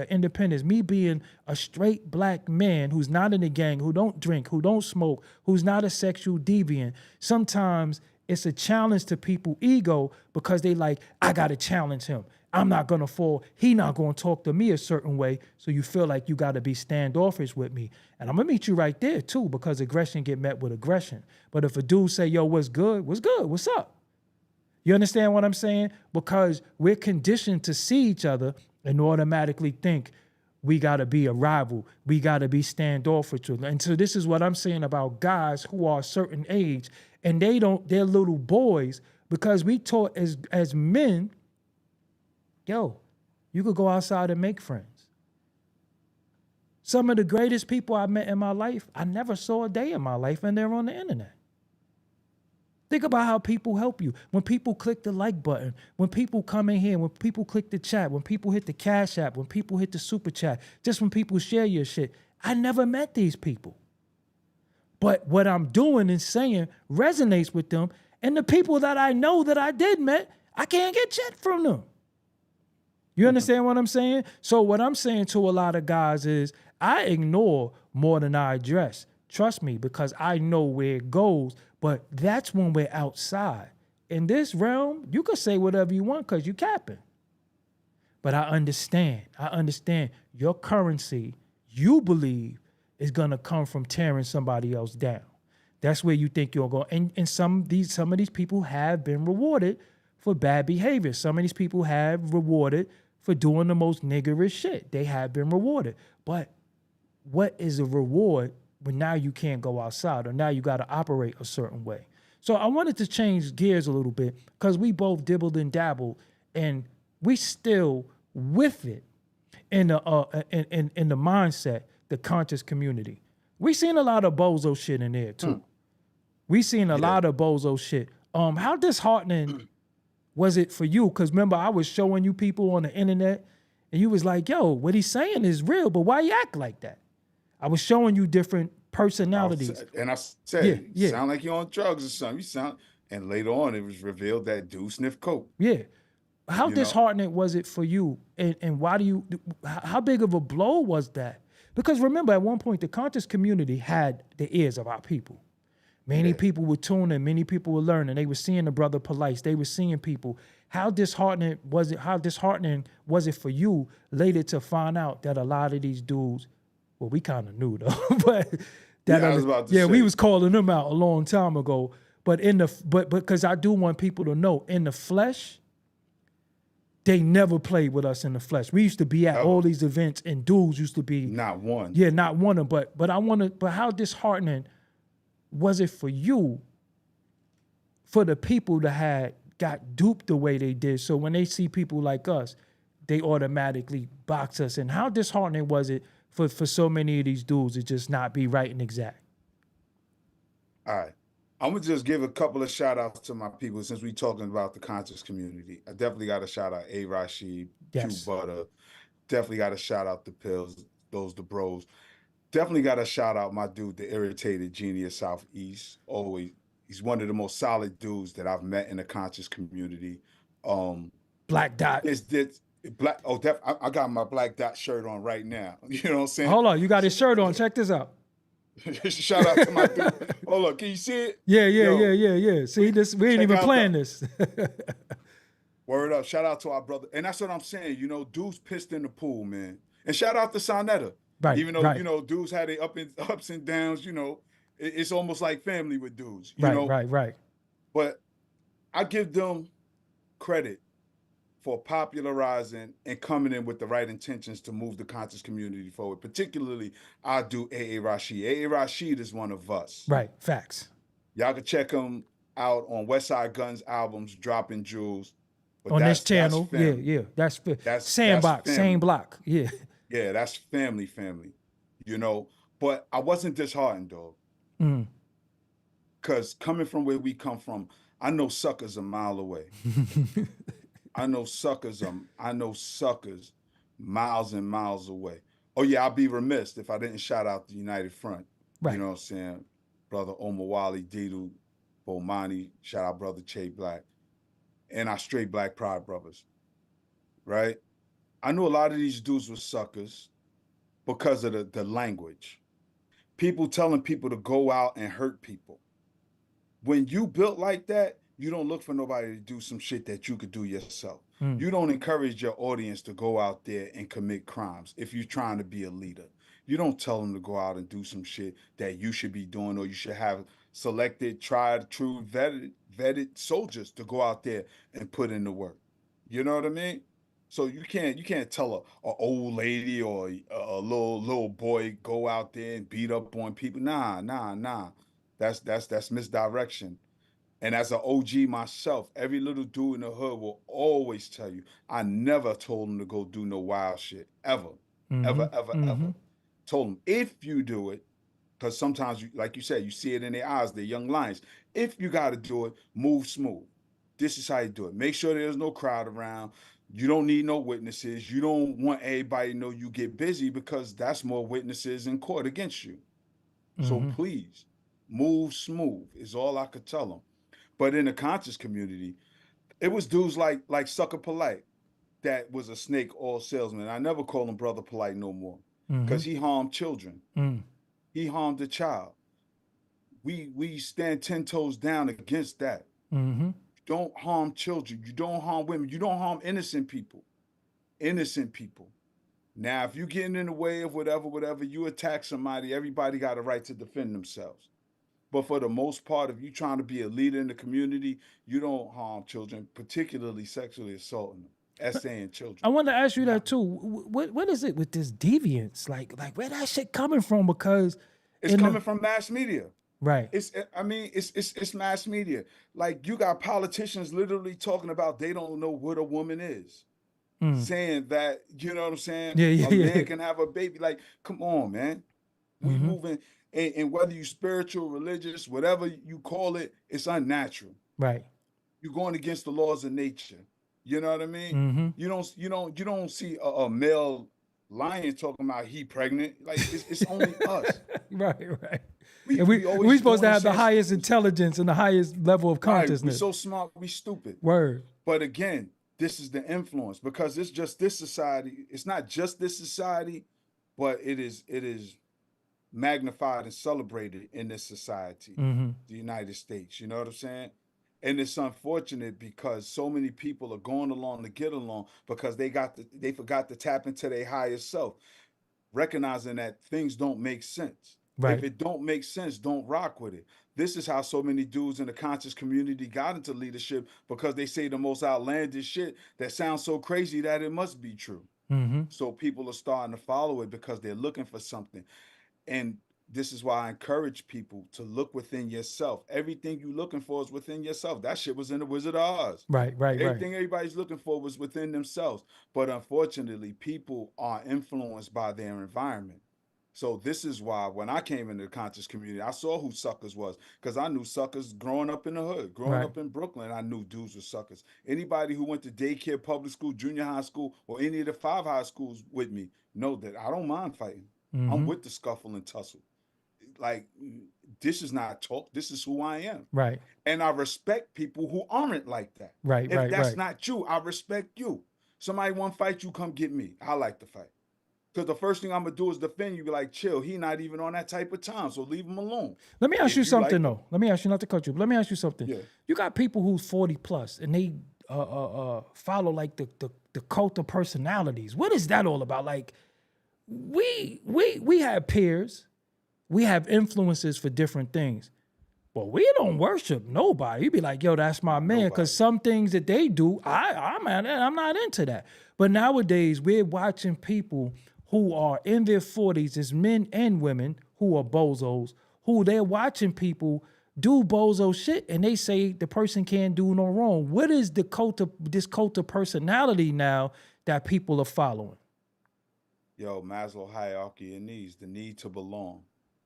independence, me being a straight black man who's not in a gang, who don't drink, who don't smoke, who's not a sexual deviant, sometimes it's a challenge to people's ego because they like, I got to challenge him. I'm not going to fall. He not going to talk to me a certain way. So you feel like you got to be standoffish with me. And I'm going to meet you right there too, because aggression get met with aggression. But if a dude say, yo, what's good? What's good? What's up? You understand what I'm saying? Because we're conditioned to see each other and automatically think we got to be a rival. We got to be standoffish. And so this is what I'm saying about guys who are a certain age and they're little boys, because we taught as men, yo, you could go outside and make friends. Some of the greatest people I met in my life, I never saw a day in my life, and they're on the internet. Think about how people help you. When people click the like button, when people come in here, when people click the chat, when people hit the Cash App, when people hit the super chat, just when people share your shit. I never met these people. But what I'm doing and saying resonates with them. And the people that I know that I did met, I can't get shit from them. You understand what I'm saying? So what I'm saying to a lot of guys is I ignore more than I address. Trust me, because I know where it goes. But that's when we're outside. In this realm, you can say whatever you want because you capping. But I understand. Your currency, you believe, is going to come from tearing somebody else down. That's where you think you're going. And some of these people have been rewarded for bad behavior. Some of these people have rewarded for doing the most niggerish shit. They have been rewarded. But what is a reward when now you can't go outside, or now you got to operate a certain way? So I wanted to change gears a little bit because we both dibbled and dabbled, and we still with it in the mindset, the conscious community. We seen a lot of bozo shit in there too. We seen a lot of bozo shit. How disheartening was it for you? Because remember, I was showing you people on the internet, and you was like, yo, what he's saying is real, but why you act like that? I was showing you different personalities. And I said, you sound like you're on drugs or something. You sound, and later on, it was revealed that dude sniffed coke. Yeah. How disheartening was it for you? And why how big of a blow was that? Because remember, at one point, the conscious community had the ears of our people. Many people were tuning, many people were learning. They were seeing the brother Police. They were seeing people. How disheartening was it for you later to find out that a lot of these dudes, well, we kind of knew though, but we was calling them out a long time ago. But because I do want people to know, in the flesh, they never played with us in the flesh. We used to be at all these events, and dudes used to be not one. Yeah, not one of them. But how disheartening was it for you, for the people that had got duped the way they did? So when they see people like us, they automatically box us. And how disheartening was it for so many of these dudes to just not be right and exact? All right. I'm going to just give a couple of shout outs to my people since we talking about the conscious community. I definitely got to shout out A. Rashid, Q Butter. Definitely got to shout out the Pills, those the bros. Definitely got to shout out my dude, the Irritated Genius Southeast. Always, he's one of the most solid dudes that I've met in the conscious community. Black Dot. Black. Oh, I got my Black Dot shirt on right now. You know what I'm saying? Hold on, you got his shirt on. Check this out. Shout out to my dude. Hold on, can you see it? Yeah. See, we ain't even playing this. Word up. Shout out to our brother. And that's what I'm saying. Dudes pissed in the pool, man. And shout out to Sonetta. Right. Even though, dudes had their ups and downs, it's almost like family with dudes. Right. But I give them credit for popularizing and coming in with the right intentions to move the conscious community forward. Particularly, I do A.A. Rashid. A.A. Rashid is one of us. Right. Facts. Y'all can check him out on West Side Guns albums, Dropping Jewels. But On this that's channel. Yeah, family. yeah. That's That's sandbox, family. same block. Yeah. Yeah, that's family. You know, but I wasn't disheartened, dog. Because coming from where we come from, I know suckers a mile away. I know suckers miles and miles away. Oh yeah, I'd be remiss if I didn't shout out the United Front. Right. You know what I'm saying? Brother Omar Wally, Didu, Bomani, shout out brother Che Black, and our straight Black Pride brothers. Right? I knew a lot of these dudes were suckers because of the language. People telling people to go out and hurt people. When you built like that, you don't look for nobody to do some shit that you could do yourself. You don't encourage your audience to go out there and commit crimes if you're trying to be a leader. You don't tell them to go out and do some shit that you should be doing, or you should have selected, tried, true, vetted soldiers to go out there and put in the work. You know what I mean? So you can't tell a old lady or a little boy go out there and beat up on people. Nah. That's misdirection. And as an OG myself, every little dude in the hood will always tell you, I never told him to go do no wild shit. Ever. Ever. Told him, if you do it, because sometimes, like you said, you see it in their eyes, they're young lions. If you got to do it, move smooth. This is how you do it. Make sure there's no crowd around. You don't need no witnesses. You don't want everybody to know you get busy, because that's more witnesses in court against you. So please, move smooth is all I could tell them. But in the conscious community, it was dudes like Sucker Polite that was a snake oil salesman. I never call him Brother Polite no more, because he harmed children. He harmed a child. We stand 10 toes down against that. You don't harm children. You don't harm women. You don't harm innocent people. Now, if you're getting in the way of whatever, you attack somebody, everybody got a right to defend themselves. But for the most part, if you're trying to be a leader in the community, you don't harm children, particularly sexually assaulting them, SAing children. I want to ask you that too. What is it with this deviance? Like where that shit coming from? Because it's coming from mass media. Right. It's mass media. Like, you got politicians literally talking about they don't know what a woman is. Saying that, you know what I'm saying? Yeah. A man can have a baby. Like, come on, man. We moving. And whether you spiritual, religious, whatever you call it, it's unnatural. Right. You're going against the laws of nature. You know what I mean? You don't see a male lion talking about he pregnant. Like, it's only us. Right. We supposed to have the highest intelligence and the highest level of consciousness. We're so smart, we stupid. Word. But again, this is the influence, because it's just this society. It's not just this society, but it is magnified and celebrated in this society, the United States. You know what I'm saying? And it's unfortunate because so many people are going along to get along because they forgot to tap into their higher self, recognizing that things don't make sense. Right. If it don't make sense, don't rock with it. This is how so many dudes in the conscious community got into leadership, because they say the most outlandish shit that sounds so crazy that it must be true. So people are starting to follow it because they're looking for something. And this is why I encourage people to look within yourself. Everything you're looking for is within yourself. That shit was in the Wizard of Oz. Right. Everything everybody's looking for was within themselves. But unfortunately, people are influenced by their environment. So this is why when I came into the conscious community, I saw who suckers was, because I knew suckers growing up in the hood. Growing up in Brooklyn, I knew dudes were suckers. Anybody who went to daycare, public school, junior high school, or any of the 5 high schools with me know that I don't mind fighting. I'm with the scuffle and tussle. Like, this is not talk. This is who I am. Right. And I respect people who aren't like that. Right. If that's not you, I respect you. Somebody want to fight you, come get me. I like to fight. Because the first thing I'm going to do is defend you. Be like, chill. He not even on that type of time, so leave him alone. Let me ask you something, though. Let me ask you, not to cut you, but let me ask you something. Yeah. You got people who's 40 plus, and they follow like the cult of personalities. What is that all about? Like, we have peers, we have influences for different things. Well, we don't worship nobody. You be like, yo, that's my man. Because Nobody. some things that they do, I'm not into that. But nowadays, we're watching people who are in their 40s, as men and women who are bozos, who they're watching people do bozo shit, and they say the person can't do no wrong. What is this cult of personality now that people are following? Yo, Maslow hierarchy of needs, the need to belong.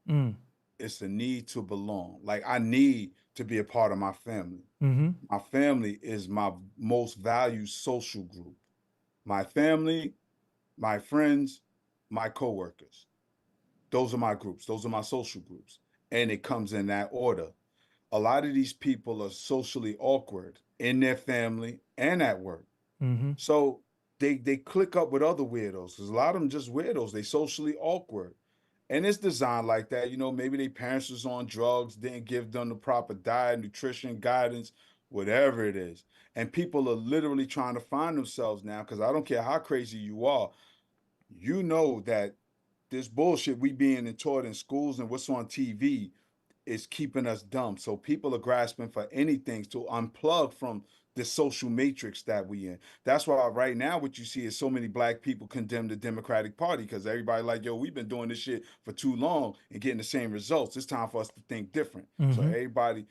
Mm. It's the need to belong. Like, I need to be a part of my family. Mm-hmm. My family is my most valued social group. My family, my friends, my coworkers. Those are my groups. Those are my social groups. And it comes in that order. A lot of these people are socially awkward in their family and at work. Mm-hmm. So they click up with other weirdos, because a lot of them just weirdos. They socially awkward. And it's designed like that. You know, maybe their parents was on drugs, didn't give them the proper diet, nutrition, guidance, whatever it is. And people are literally trying to find themselves now, because I don't care how crazy you are, you know that this bullshit we being taught in schools and what's on TV is keeping us dumb. So people are grasping for anything to unplug from the social matrix that we in. That's why right now what you see is so many black people condemn the Democratic Party, because everybody like, yo, we've been doing this shit for too long and getting the same results. It's time for us to think different. So Mm-hmm. everybody,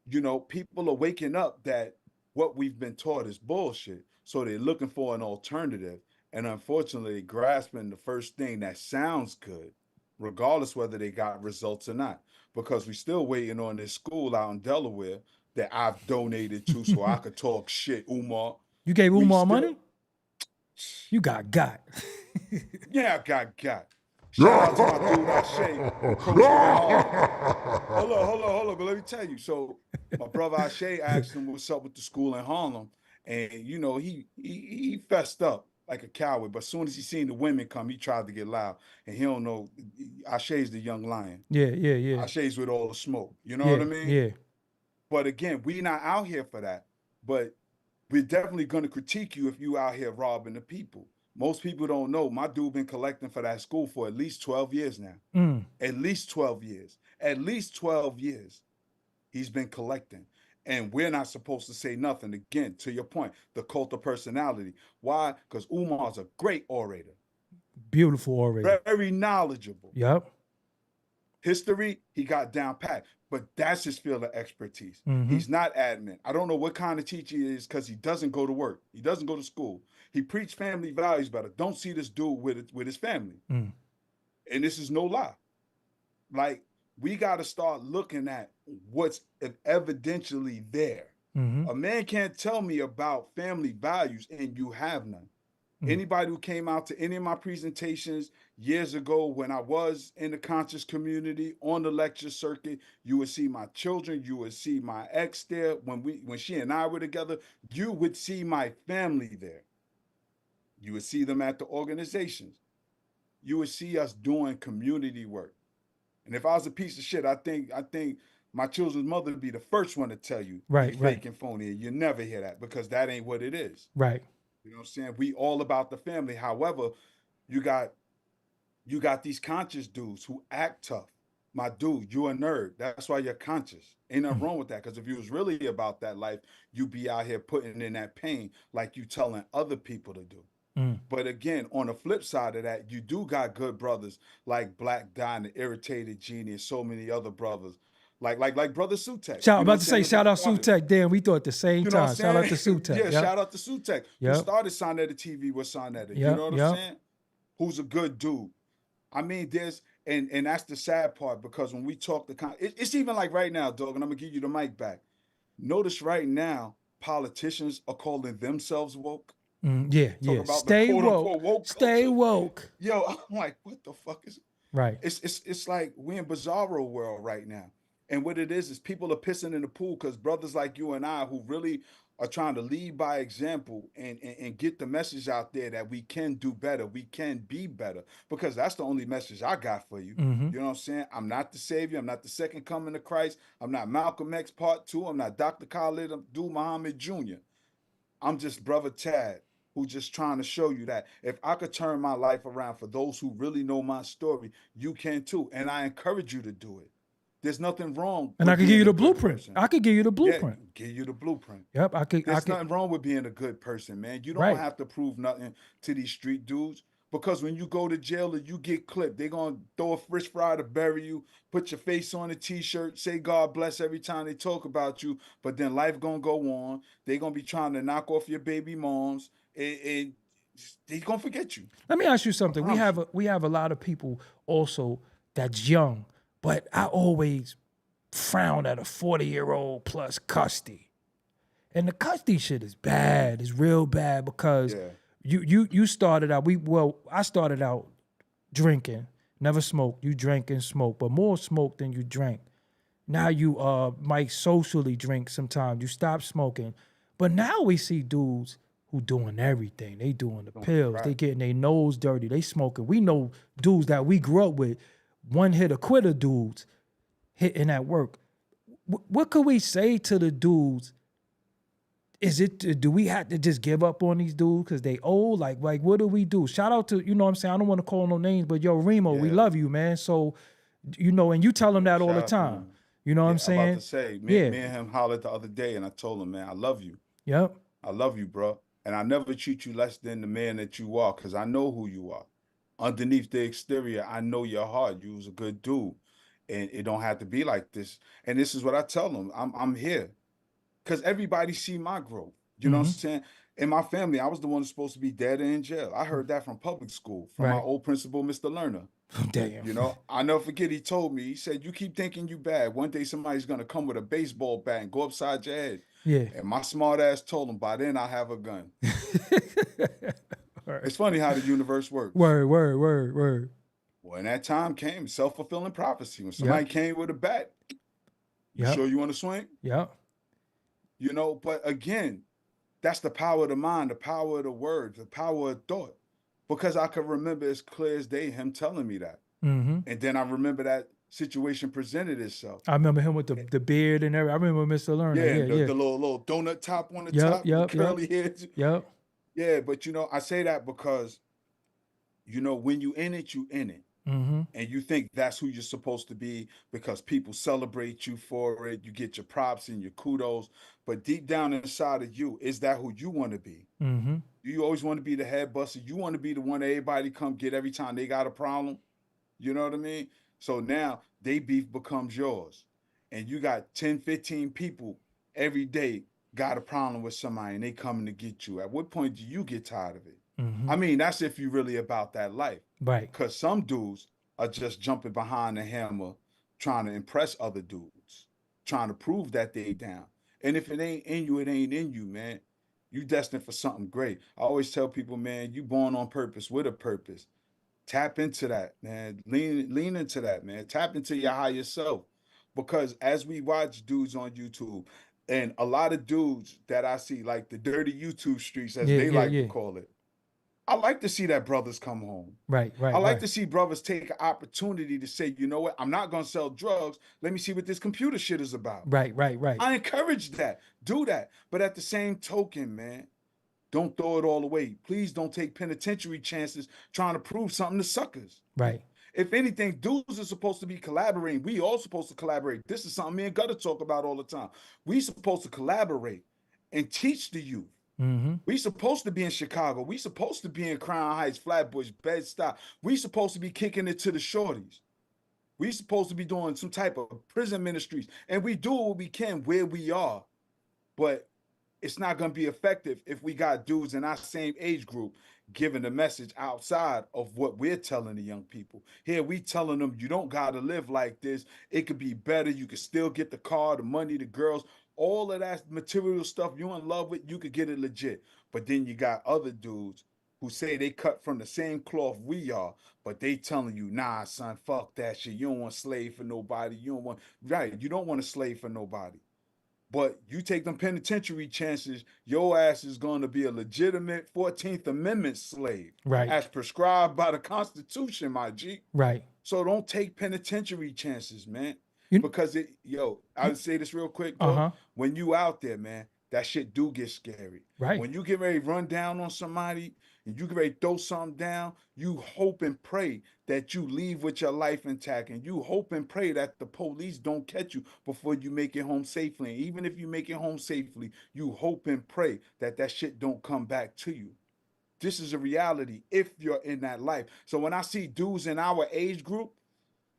you know, people are waking up that what we've been taught is bullshit. So they're looking for an alternative. And unfortunately, grasping the first thing that sounds good, regardless whether they got results or not. Because we still waiting on this school out in Delaware that I've donated to so I could talk shit, Umar. You gave We Umar still, money? You got. yeah, got. Shout out to my dude Ashe, coach here in Harlem. Hold on, but let me tell you. So my brother Ashe asked him what's up with the school in Harlem, and you know he fessed up like a coward. But as soon as he seen the women come, he tried to get loud, and he don't know. Ashe's the young lion. Yeah. Ashe's with all the smoke. You know what Yeah, I mean? yeah. But again, we not out here for that. But we're definitely going to critique you if you out here robbing the people. Most people don't know. My dude been collecting for that school for at least 12 years now. Mm. At least 12 years. At least 12 years he's been collecting. And we're not supposed to say nothing. Again, to your point, the cult of personality. Why? Because Umar's a great orator. Beautiful orator. Very knowledgeable. Yep. History, he got down pat, but that's his field of expertise. Mm-hmm. He's not admin. I don't know what kind of teacher he is, because he doesn't go to work. He doesn't go to school. He preached family values, but I don't see this dude with his family. Mm. And this is no lie. Like, we got to start looking at what's evidentially there. Mm-hmm. A man can't tell me about family values and you have none. Anybody who came out to any of my presentations years ago when I was in the conscious community on the lecture circuit, you would see my children, you would see my ex there. When she and I were together, you would see my family there. You would see them at the organizations. You would see us doing community work. And if I was a piece of shit, I think my children's mother would be the first one to tell you, Right, you right. fake and phony. You never hear that, because that ain't what it is. Right. You know what I'm saying? We all about the family. However, you got these conscious dudes who act tough. My dude, you a nerd. That's why you're conscious. Ain't nothing wrong with that. Because if you was really about that life, you'd be out here putting in that pain like you telling other people to do. But again, on the flip side of that, you do got good brothers like Black Don, the Irritated Genie, and so many other brothers. Like Brother Sutek. Shout You know about what I'm to say, saying? shout out Started- Sutek. Damn, we thought at the same You know what time. I'm Shout out to saying? Sutek. Yeah, Yep. shout out to Sutek, who Yep. started Sonetta TV with Sonetta. You Yep, know what yep. I'm saying? Who's a good dude. I mean, there's and that's the sad part, because when we talk it's even like right now, dog, and I'm gonna give you the mic back. Notice right now, politicians are calling themselves woke. Yeah. Talk about Stay the quote woke. unquote woke Stay culture. woke. Yo, I'm like, what the fuck is Right. it's like we in bizarro world right now. And what it is people are pissing in the pool, because brothers like you and I who really are trying to lead by example and get the message out there that we can do better, we can be better, because that's the only message I got for you. Mm-hmm. You know what I'm saying? I'm not the savior. I'm not the second coming of Christ. I'm not Malcolm X Part 2. I'm not Dr. Khalid Abdul Muhammad Jr. I'm just Brother Tad, who's just trying to show you that if I could turn my life around for those who really know my story, you can too. And I encourage you to do it. There's nothing wrong And with I could give you being a the good blueprint. person. I could give you the Yeah, blueprint. give you the blueprint. Yep, I could. There's nothing wrong with being a good person, man. You don't Right. have to prove nothing to these street dudes, because when you go to jail or you get clipped, they're going to throw a fish fry to bury you, put your face on a t-shirt, say God bless every time they talk about you, but then life going to go on. They're going to be trying to knock off your baby moms, and they're going to forget you. Let me ask you something. We promise have a lot of people also that's young, but I always frown at a 40-year-old plus custody. And the custody shit is bad. It's real bad because Yeah. you started out. I started out drinking, never smoked. You drank and smoked, but more smoke than you drank. Now you might socially drink sometimes. You stop smoking, but now we see dudes who doing everything. They doing the pills. crack. They getting their nose dirty. They smoking. We know dudes that we grew up with, one hit a quitter dudes hitting at work. What could we say to the dudes? Do we have to just give up on these dudes because they old? Like what do we do? Shout out to, you know what I'm saying? I don't want to call no names, but yo, Remo, we Yeah. love you, man. So, you know, and you tell them that all Shout the out to time. him. You know what I'm Yeah, I'm about saying? to say, Yeah. me and him hollered the other day, and I told him, man, I love you. Yep. I love you, bro. And I never treat you less than the man that you are, because I know who you are. Underneath the exterior, I know your heart. You was a good dude. And it don't have to be like this. And this is what I tell them. I'm here. Because everybody see my growth. You know what I'm saying? In my family, I was the one that's supposed to be dead and in jail. I heard that from public school, from my Right. old principal, Mr. Lerner. Damn. You know, I never forget, he told me, he said, you keep thinking you bad. One day somebody's going to come with a baseball bat and go upside your head. Yeah. And my smart ass told him, by then I have a gun. Word. It's funny how the universe works. Word. When that time came, self-fulfilling prophecy. When somebody came with a bat, you Yep. sure you want to swing? Yep. You know, but again, that's the power of the mind, the power of the word, the power of thought. Because I could remember as clear as day him telling me that. Mm-hmm. And then I remember that situation presented itself. I remember him with the beard and everything. I remember Mr. Lerner. Yeah, Yeah. the little donut top on the Yep, top, yep, with curly hairs. Yep. Yeah, but you know, I say that because, you know, when you in it, you in it. Mm-hmm. And you think that's who you're supposed to be because people celebrate you for it. You get your props and your kudos. But deep down inside of you, is that who you want to be? Mm-hmm. Do you always want to be the head buster? You want to be the one that everybody come get every time they got a problem? You know what I mean? So now they beef becomes yours. And you got 10, 15 people every day got a problem with somebody and they coming to get you. At what point do you get tired of it? Mm-hmm. I mean, that's if you really about that life. Right. Because some dudes are just jumping behind the hammer, trying to impress other dudes, trying to prove that they down. And if it ain't in you, it ain't in you, man. You destined for something great. I always tell people, man, you born on purpose with a purpose. Tap into that, man. Lean into that, man. Tap into your higher self. Because as we watch dudes on YouTube, and a lot of dudes that I see, like the dirty YouTube streets, as they like to call it, I like to see that brothers come home. Right. I like to see brothers take an opportunity to say, you know what, I'm not going to sell drugs. Let me see what this computer shit is about. Right. I encourage that. Do that. But at the same token, man, don't throw it all away. Please don't take penitentiary chances trying to prove something to suckers. Right. If anything, dudes are supposed to be collaborating. We all supposed to collaborate. This is something me and Gutter talk about all the time. We supposed to collaborate and teach the youth. Mm-hmm. We supposed to be in Chicago. We supposed to be in Crown Heights, Flatbush, Bed-Stuy. We supposed to be kicking it to the shorties. We supposed to be doing some type of prison ministries. And we do what we can where we are. But it's not going to be effective if we got dudes in our same age group giving the message outside of what we're telling the young people. Here we telling them, you don't got to live like this. It could be better. You could still get the car, the money, the girls, all of that material stuff you in love with, you could get it legit. But then you got other dudes who say they cut from the same cloth we are, but they telling you, nah, son, fuck that shit. You don't want to slave for nobody. You don't want to slave for nobody. But you take them penitentiary chances, your ass is going to be a legitimate 14th Amendment slave. Right. As prescribed by the Constitution, my G. Right. So don't take penitentiary chances, man. Because I would say this real quick, bro. When you out there, man, that shit do get scary. Right. When you get ready to run down on somebody, and you get ready to throw something down, you hope and pray that you leave with your life intact, and you hope and pray that the police don't catch you before you make it home safely. And even if you make it home safely, you hope and pray that that shit don't come back to you. This is a reality if you're in that life. So when I see dudes in our age group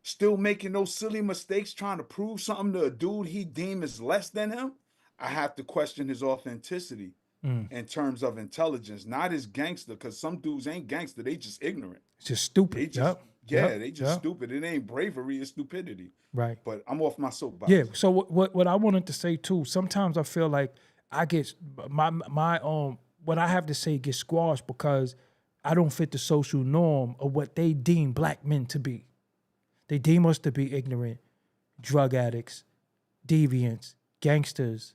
still making those silly mistakes trying to prove something to a dude he deems is less than him, I have to question his authenticity in terms of intelligence, not his gangster, because some dudes ain't gangster, they just ignorant. It's just stupid. They just, they just yep. stupid. It ain't bravery, it's stupidity. Right. But I'm off my soapbox. Yeah. So what I wanted to say too, sometimes I feel like I get my what I have to say gets squashed because I don't fit the social norm of what they deem black men to be. They deem us to be ignorant, drug addicts, deviants, gangsters.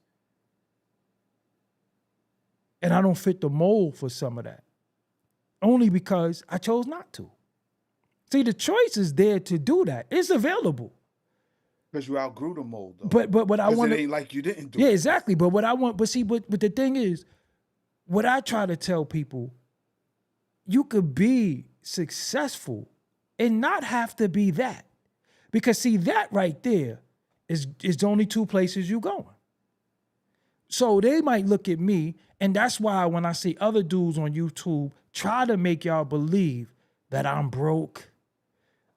And I don't fit the mold for some of that. Only because I chose not to. See, the choice is there to do that. It's available. Because you outgrew the mold, though. But what I want it ain't like you didn't do yeah, it. exactly. But what I want, but the thing is, what I try to tell people, you could be successful and not have to be that. Because see, that right there is only two places you going. So they might look at me, and that's why when I see other dudes on YouTube try to make y'all believe that I'm broke,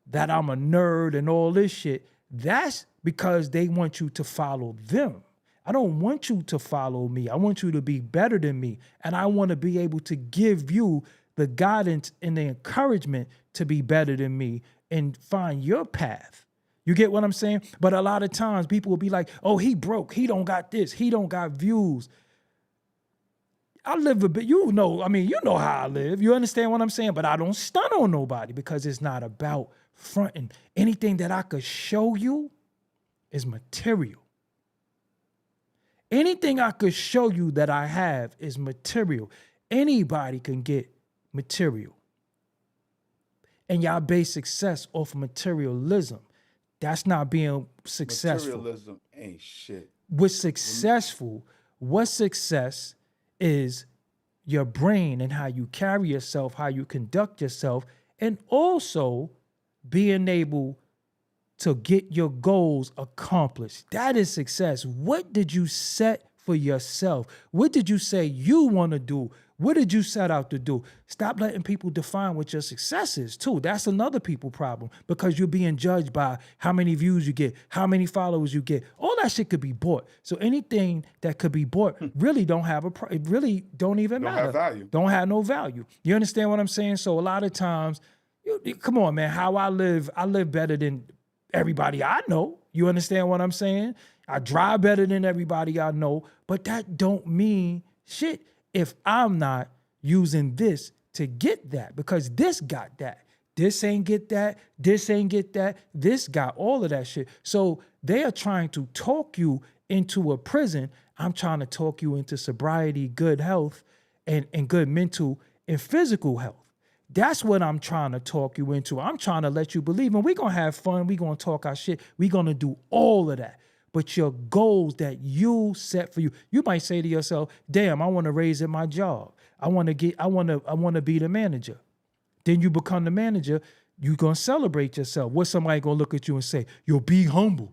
that I'm a nerd and all this shit, that's because they want you to follow them. I don't want you to follow me. I want you to be better than me. And I want to be able to give you the guidance and the encouragement to be better than me and find your path. You get what I'm saying? But a lot of times people will be like, oh, he broke. He don't got this. He don't got views. I live a bit, you know how I live. You understand what I'm saying? But I don't stun on nobody because it's not about fronting. Anything that I could show you is material. Anything I could show you that I have is material. Anybody can get material. And y'all base success off materialism. That's not being successful. Materialism ain't shit. What's successful, what success is your brain and how you carry yourself, how you conduct yourself, and also being able to get your goals accomplished. That is success. What did you set for yourself? What did you say you want to do? What did you set out to do? Stop letting people define what your success is, too. That's another people problem because you're being judged by how many views you get, how many followers you get. All that shit could be bought. So anything that could be bought really don't have it really don't even matter. Don't have value. Don't have no value. You understand what I'm saying? So a lot of times, come on, man, how I live better than everybody I know. You understand what I'm saying? I drive better than everybody I know, but that don't mean shit if I'm not using this to get that, because this got that. This ain't get that. This ain't get that. This got all of that shit. So they are trying to talk you into a prison. I'm trying to talk you into sobriety, good health, and good mental and physical health. That's what I'm trying to talk you into. I'm trying to let you believe, and we're going to have fun. We're going to talk our shit. We're going to do all of that. But your goals that you set for you, you might say to yourself, damn, I want to raise at my job. I want to be the manager. Then you become the manager. You're going to celebrate yourself. What's somebody going to look at you and say? You'll be humble.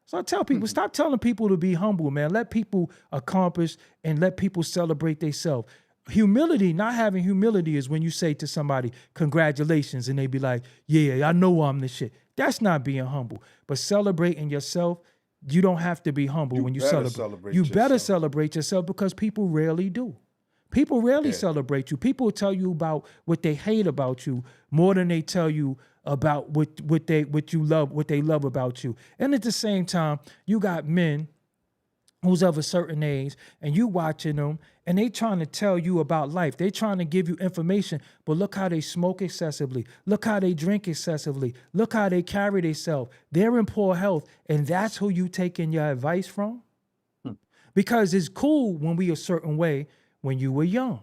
So I tell people, stop telling people to be humble, man. Let people accomplish and let people celebrate themselves. Humility, not having humility is when you say to somebody, congratulations, and they be like, yeah, I know I'm the shit. That's not being humble. But celebrating yourself, you don't have to be humble when you celebrate. You better celebrate yourself because people rarely do. People rarely celebrate you. People tell you about what they hate about you more than they tell you about what they love about you. And at the same time, you got men who's of a certain age, and you watching them, and they trying to tell you about life. They trying to give you information, but look how they smoke excessively. Look how they drink excessively. Look how they carry themselves. They're in poor health, and that's who you taking your advice from? Because it's cool when we a certain way when you were young.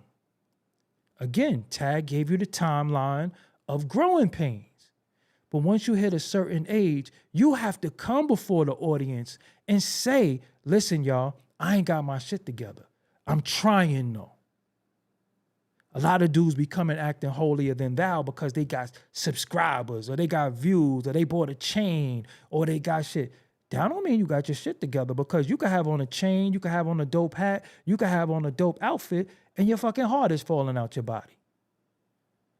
Again, Tag gave you the timeline of growing pains. But once you hit a certain age, you have to come before the audience and say, listen, y'all, I ain't got my shit together. I'm trying though. A lot of dudes becoming acting holier than thou because they got subscribers or they got views or they bought a chain or they got shit. That don't mean you got your shit together, because you can have on a chain, you can have on a dope hat, you can have on a dope outfit, and your fucking heart is falling out your body.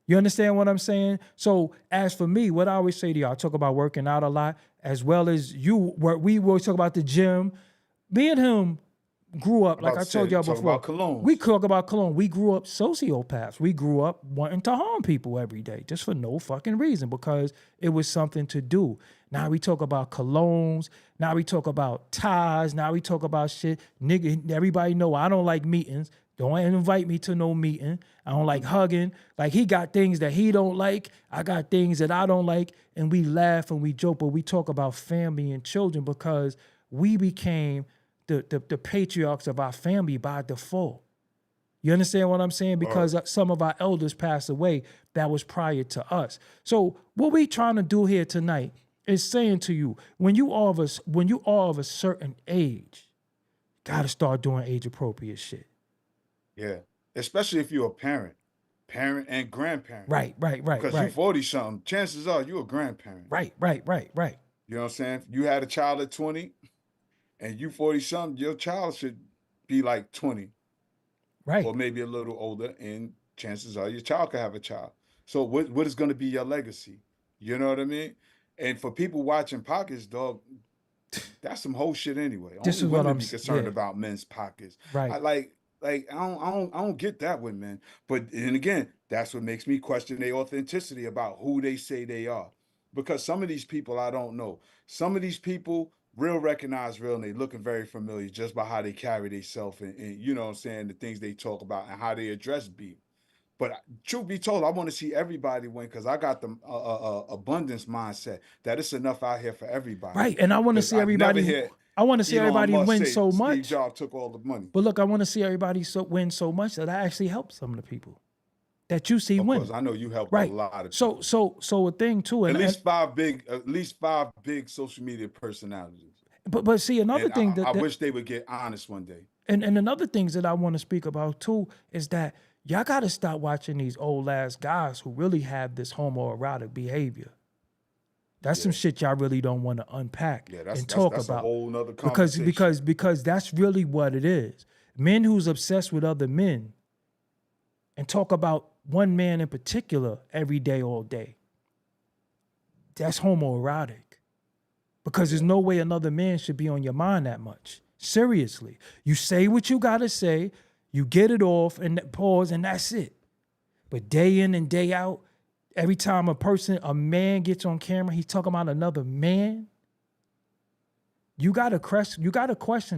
You understand what I'm saying? So as for me, what I always say to y'all, I talk about working out a lot, as well as we always talk about the gym. Me and him grew up, like I told y'all talk before. about colognes. We talk about cologne. We grew up sociopaths. We grew up wanting to harm people every day just for no fucking reason, because it was something to do. Now we talk about colognes. Now we talk about ties. Now we talk about shit. Nigga, everybody know I don't like meetings. Don't invite me to no meeting. I don't like hugging. Like, he got things that he don't like. I got things that I don't like. And we laugh and we joke, but we talk about family and children because we became the patriarchs of our family by default. You understand what I'm saying? Because some of our elders passed away that was prior to us. So what we trying to do here tonight is saying to you, when you are of a certain age, gotta start doing age appropriate shit. Yeah, especially if you're a parent and grandparent. Right. Because you 40 something, chances are you're a grandparent. Right. You know what I'm saying? You had a child at 20 and you 40 something, your child should be like 20. Right. Or maybe a little older, and chances are your child could have a child. So what is going to be your legacy? You know what I mean? And for people watching pockets, dog, that's some whole shit anyway. This Only is what women I'm be concerned about men's pockets. Right. I don't get that with men. But and again, that's what makes me question their authenticity about who they say they are. Because some of these people I don't know. Some of these people real recognize real, and they looking very familiar just by how they carry themselves and you know what I'm saying, the things they talk about and how they address beef. But truth be told, I want to see everybody win, because I got the abundance mindset that it's enough out here for everybody. Right. And I want to 'Cause see I've everybody. never heard I want to see Elon everybody Musk win say so Steve much. Jobs took all the money. But look, I want to see everybody win so much that I actually help some of the people that you see Of win. course, I know you helped Right. a lot of So people. so a thing too, and At least five big social media personalities. but see, another And thing I wish they would get honest one day. and another things that I want to speak about too is that y'all got to stop watching these old ass guys who really have this homoerotic behavior. That's some shit y'all really don't want to unpack and talk that's about. a whole nother conversation. Because that's really what it is. Men who's obsessed with other men and talk about one man in particular every day, all day. That's homoerotic. Because there's no way another man should be on your mind that much. Seriously. You say what you gotta say, you get it off and pause, and that's it. But day in and day out, every time a man gets on camera, he's talking about another man. You gotta question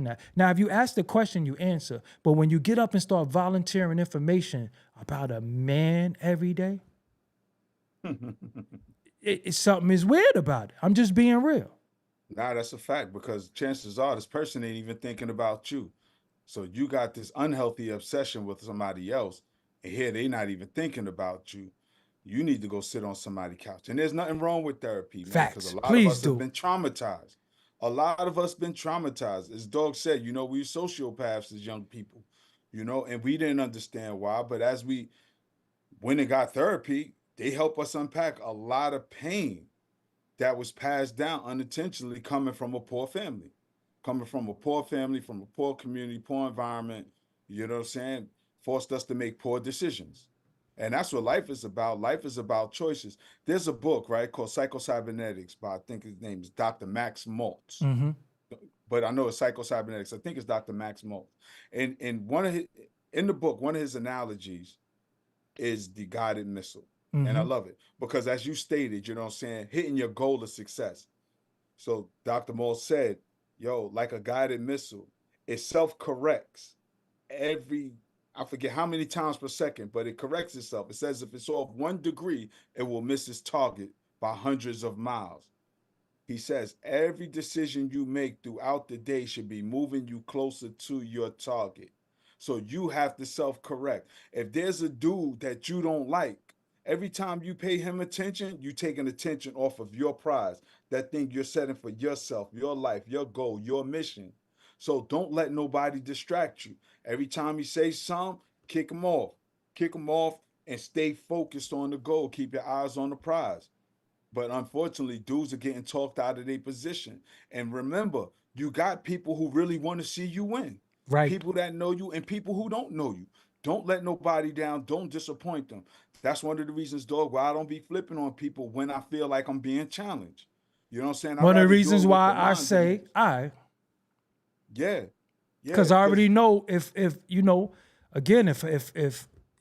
that. Now, if you ask the question, you answer. But when you get up and start volunteering information about a man every day, something is weird about it. I'm just being real. Nah, that's a fact, because chances are this person ain't even thinking about you. So you got this unhealthy obsession with somebody else, and here they not even thinking about you. You need to go sit on somebody's couch. And there's nothing wrong with therapy, man, because Facts. a lot Please of us do. have been traumatized. A lot of us been traumatized. As Dog said, we were sociopaths as young people, and we didn't understand why. But as we went and got therapy, they help us unpack a lot of pain that was passed down unintentionally, coming from a poor family, from a poor community, poor environment, you know what I'm saying, forced us to make poor decisions. And that's what life is about. Life is about choices. There's a book, right, called Psychocybernetics by, I think his name is Dr. Max Maltz. Mm-hmm. But I know it's Psychocybernetics. I think it's Dr. Max Maltz. And in the book, one of his analogies is the guided missile. Mm-hmm. And I love it because, as you stated, hitting your goal of success. So Dr. Maltz said, like a guided missile, it self-corrects I forget how many times per second, but it corrects itself. It says if it's off 1 degree, it will miss its target by hundreds of miles. He says every decision you make throughout the day should be moving you closer to your target. So you have to self-correct. If there's a dude that you don't like, every time you pay him attention, you taking attention off of your prize, that thing you're setting for yourself, your life, your goal, your mission. So don't let nobody distract you. Every time he says something, kick him off. kick them off, and stay focused on the goal. Keep your eyes on the prize. But unfortunately, dudes are getting talked out of their position. And remember, you got people who really want to see you win. Right. People that know you and people who don't know you. Don't let nobody down. Don't disappoint them. That's one of the reasons, dog, why I don't be flipping on people when I feel like I'm being challenged. You know what I'm saying? One of the rather do it reasons with why the I mind say yeah. because I already know if you know, again, if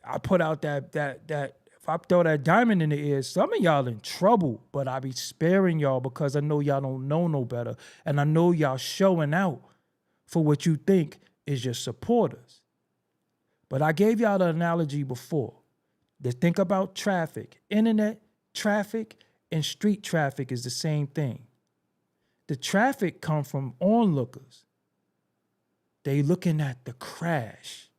I put out that if I throw that diamond in the ear, some of y'all in trouble, but I be sparing y'all because I know y'all don't know no better, and I know y'all showing out for what you think is your supporters. But I gave y'all the analogy before. To think about traffic, internet traffic and street traffic is the same thing. The traffic come from onlookers. They looking at the crash.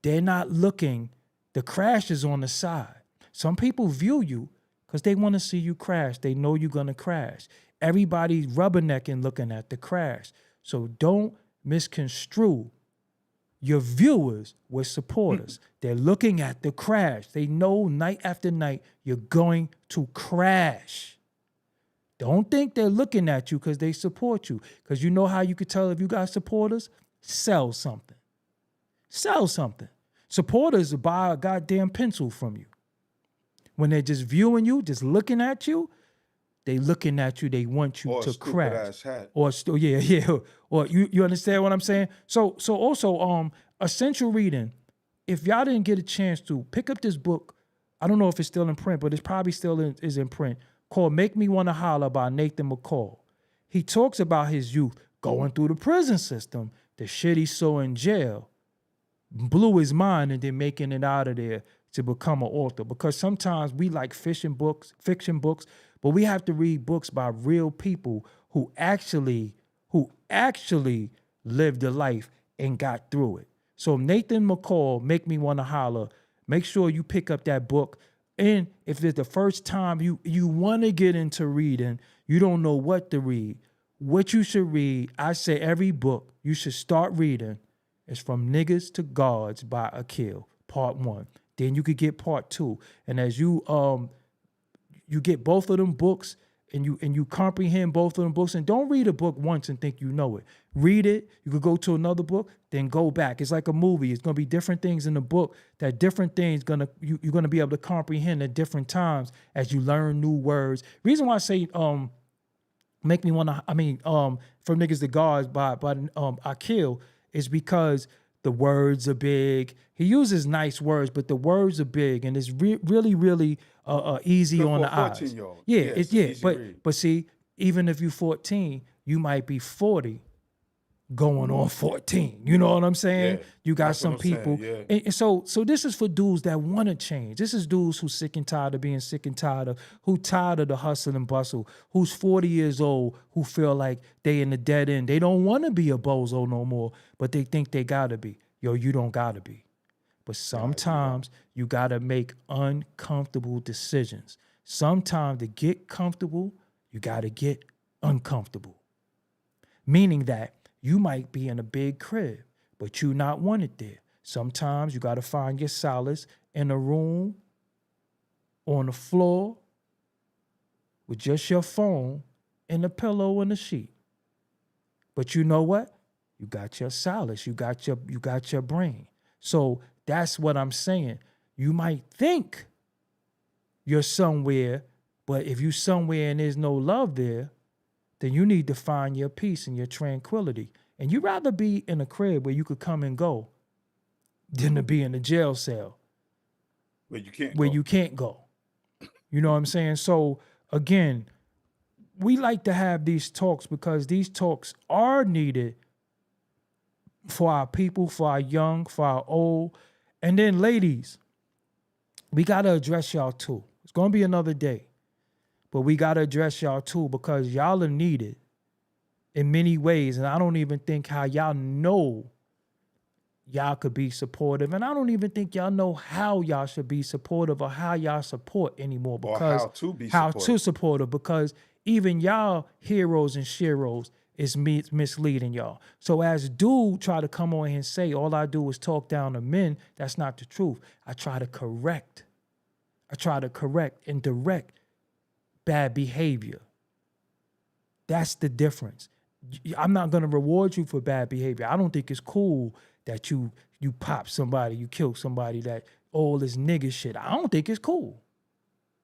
They're not looking, the crash is on the side. Some people view you because they want to see you crash. They know you're going to crash. Everybody's rubbernecking looking at the crash. So don't misconstrue your viewers with supporters. They're looking at the crash. They know night after night you're going to crash. Don't think they're looking at you because they support you. Because you know how you could tell if you got supporters? Sell something. Sell something. Supporters will buy a goddamn pencil from you. When they're just viewing you, just looking at you, they looking at you, they want you Or to a stupid crash. ass hat. Or yeah. Or you understand what I'm saying? So also essential reading. If y'all didn't get a chance to pick up this book, I don't know if it's still in print, but it's probably still is in print, called Make Me Wanna Holler by Nathan McCall. He talks about his youth going through the prison system, the shit he saw in jail, blew his mind, and then making it out of there to become an author. Because sometimes we like fiction books, but we have to read books by real people who actually lived a life and got through it. So Nathan McCall, Make Me Wanna Holler. Make sure you pick up that book. And if it's the first time you want to get into reading, you don't know what to read, what you should read, I say every book you should start reading is From Niggas to Gods by Akil, part 1. Then you could get part 2. And as you get both of them books and you comprehend both of them books, and don't read a book once and think you know it. Read it, you could go to another book, then go back. It's like a movie. It's gonna be different things in the book, that different things you're gonna be able to comprehend at different times as you learn new words. Reason why I say From Niggas to Gods by Akil is because the words are big. He uses nice words, but the words are big, and it's really easy Good on for the a eyes. 14-year-old. Yeah, Yeah, it's it's an easy read. but see, even if you're 14, you might be 40 going on 14. You know what I'm saying? Yeah, You got that's what some I'm saying, people. yeah. And so this is for dudes that want to change. This is dudes who sick and tired of being sick and tired of, who tired of the hustle and bustle, who's 40 years old, who feel like they in the dead end. They don't want to be a bozo no more, but they think they gotta be. Yo, you don't gotta be. But sometimes you gotta make uncomfortable decisions. Sometimes to get comfortable, you gotta get uncomfortable. Meaning that you might be in a big crib, but you not wanted there. Sometimes you got to find your solace in a room, on the floor, with just your phone and a pillow and a sheet. But you know what? You got your solace. You got your brain. So that's what I'm saying. You might think you're somewhere, but if you somewhere and there's no love there, then you need to find your peace and your tranquility. And you'd rather be in a crib where you could come and go than to be in a jail cell Where you can't where go. you can't go. You know what I'm saying? So again, we like to have these talks because these talks are needed for our people, for our young, for our old. And then ladies, we got to address y'all too. It's going to be another day. But we got to address y'all too because y'all are needed in many ways. And I don't even think how y'all know y'all could be supportive. And I don't even think y'all know how y'all should be supportive or how y'all support anymore. Or Because how to be how supportive. to supportive. Because even y'all heroes and sheroes is misleading y'all. So as dude try to come on here and say all I do is talk down to men, that's not the truth. I try to correct and direct bad behavior. That's the difference. I'm not going to reward you for bad behavior. I don't think it's cool that you pop somebody, you kill somebody, that all this nigga shit. I don't think it's cool.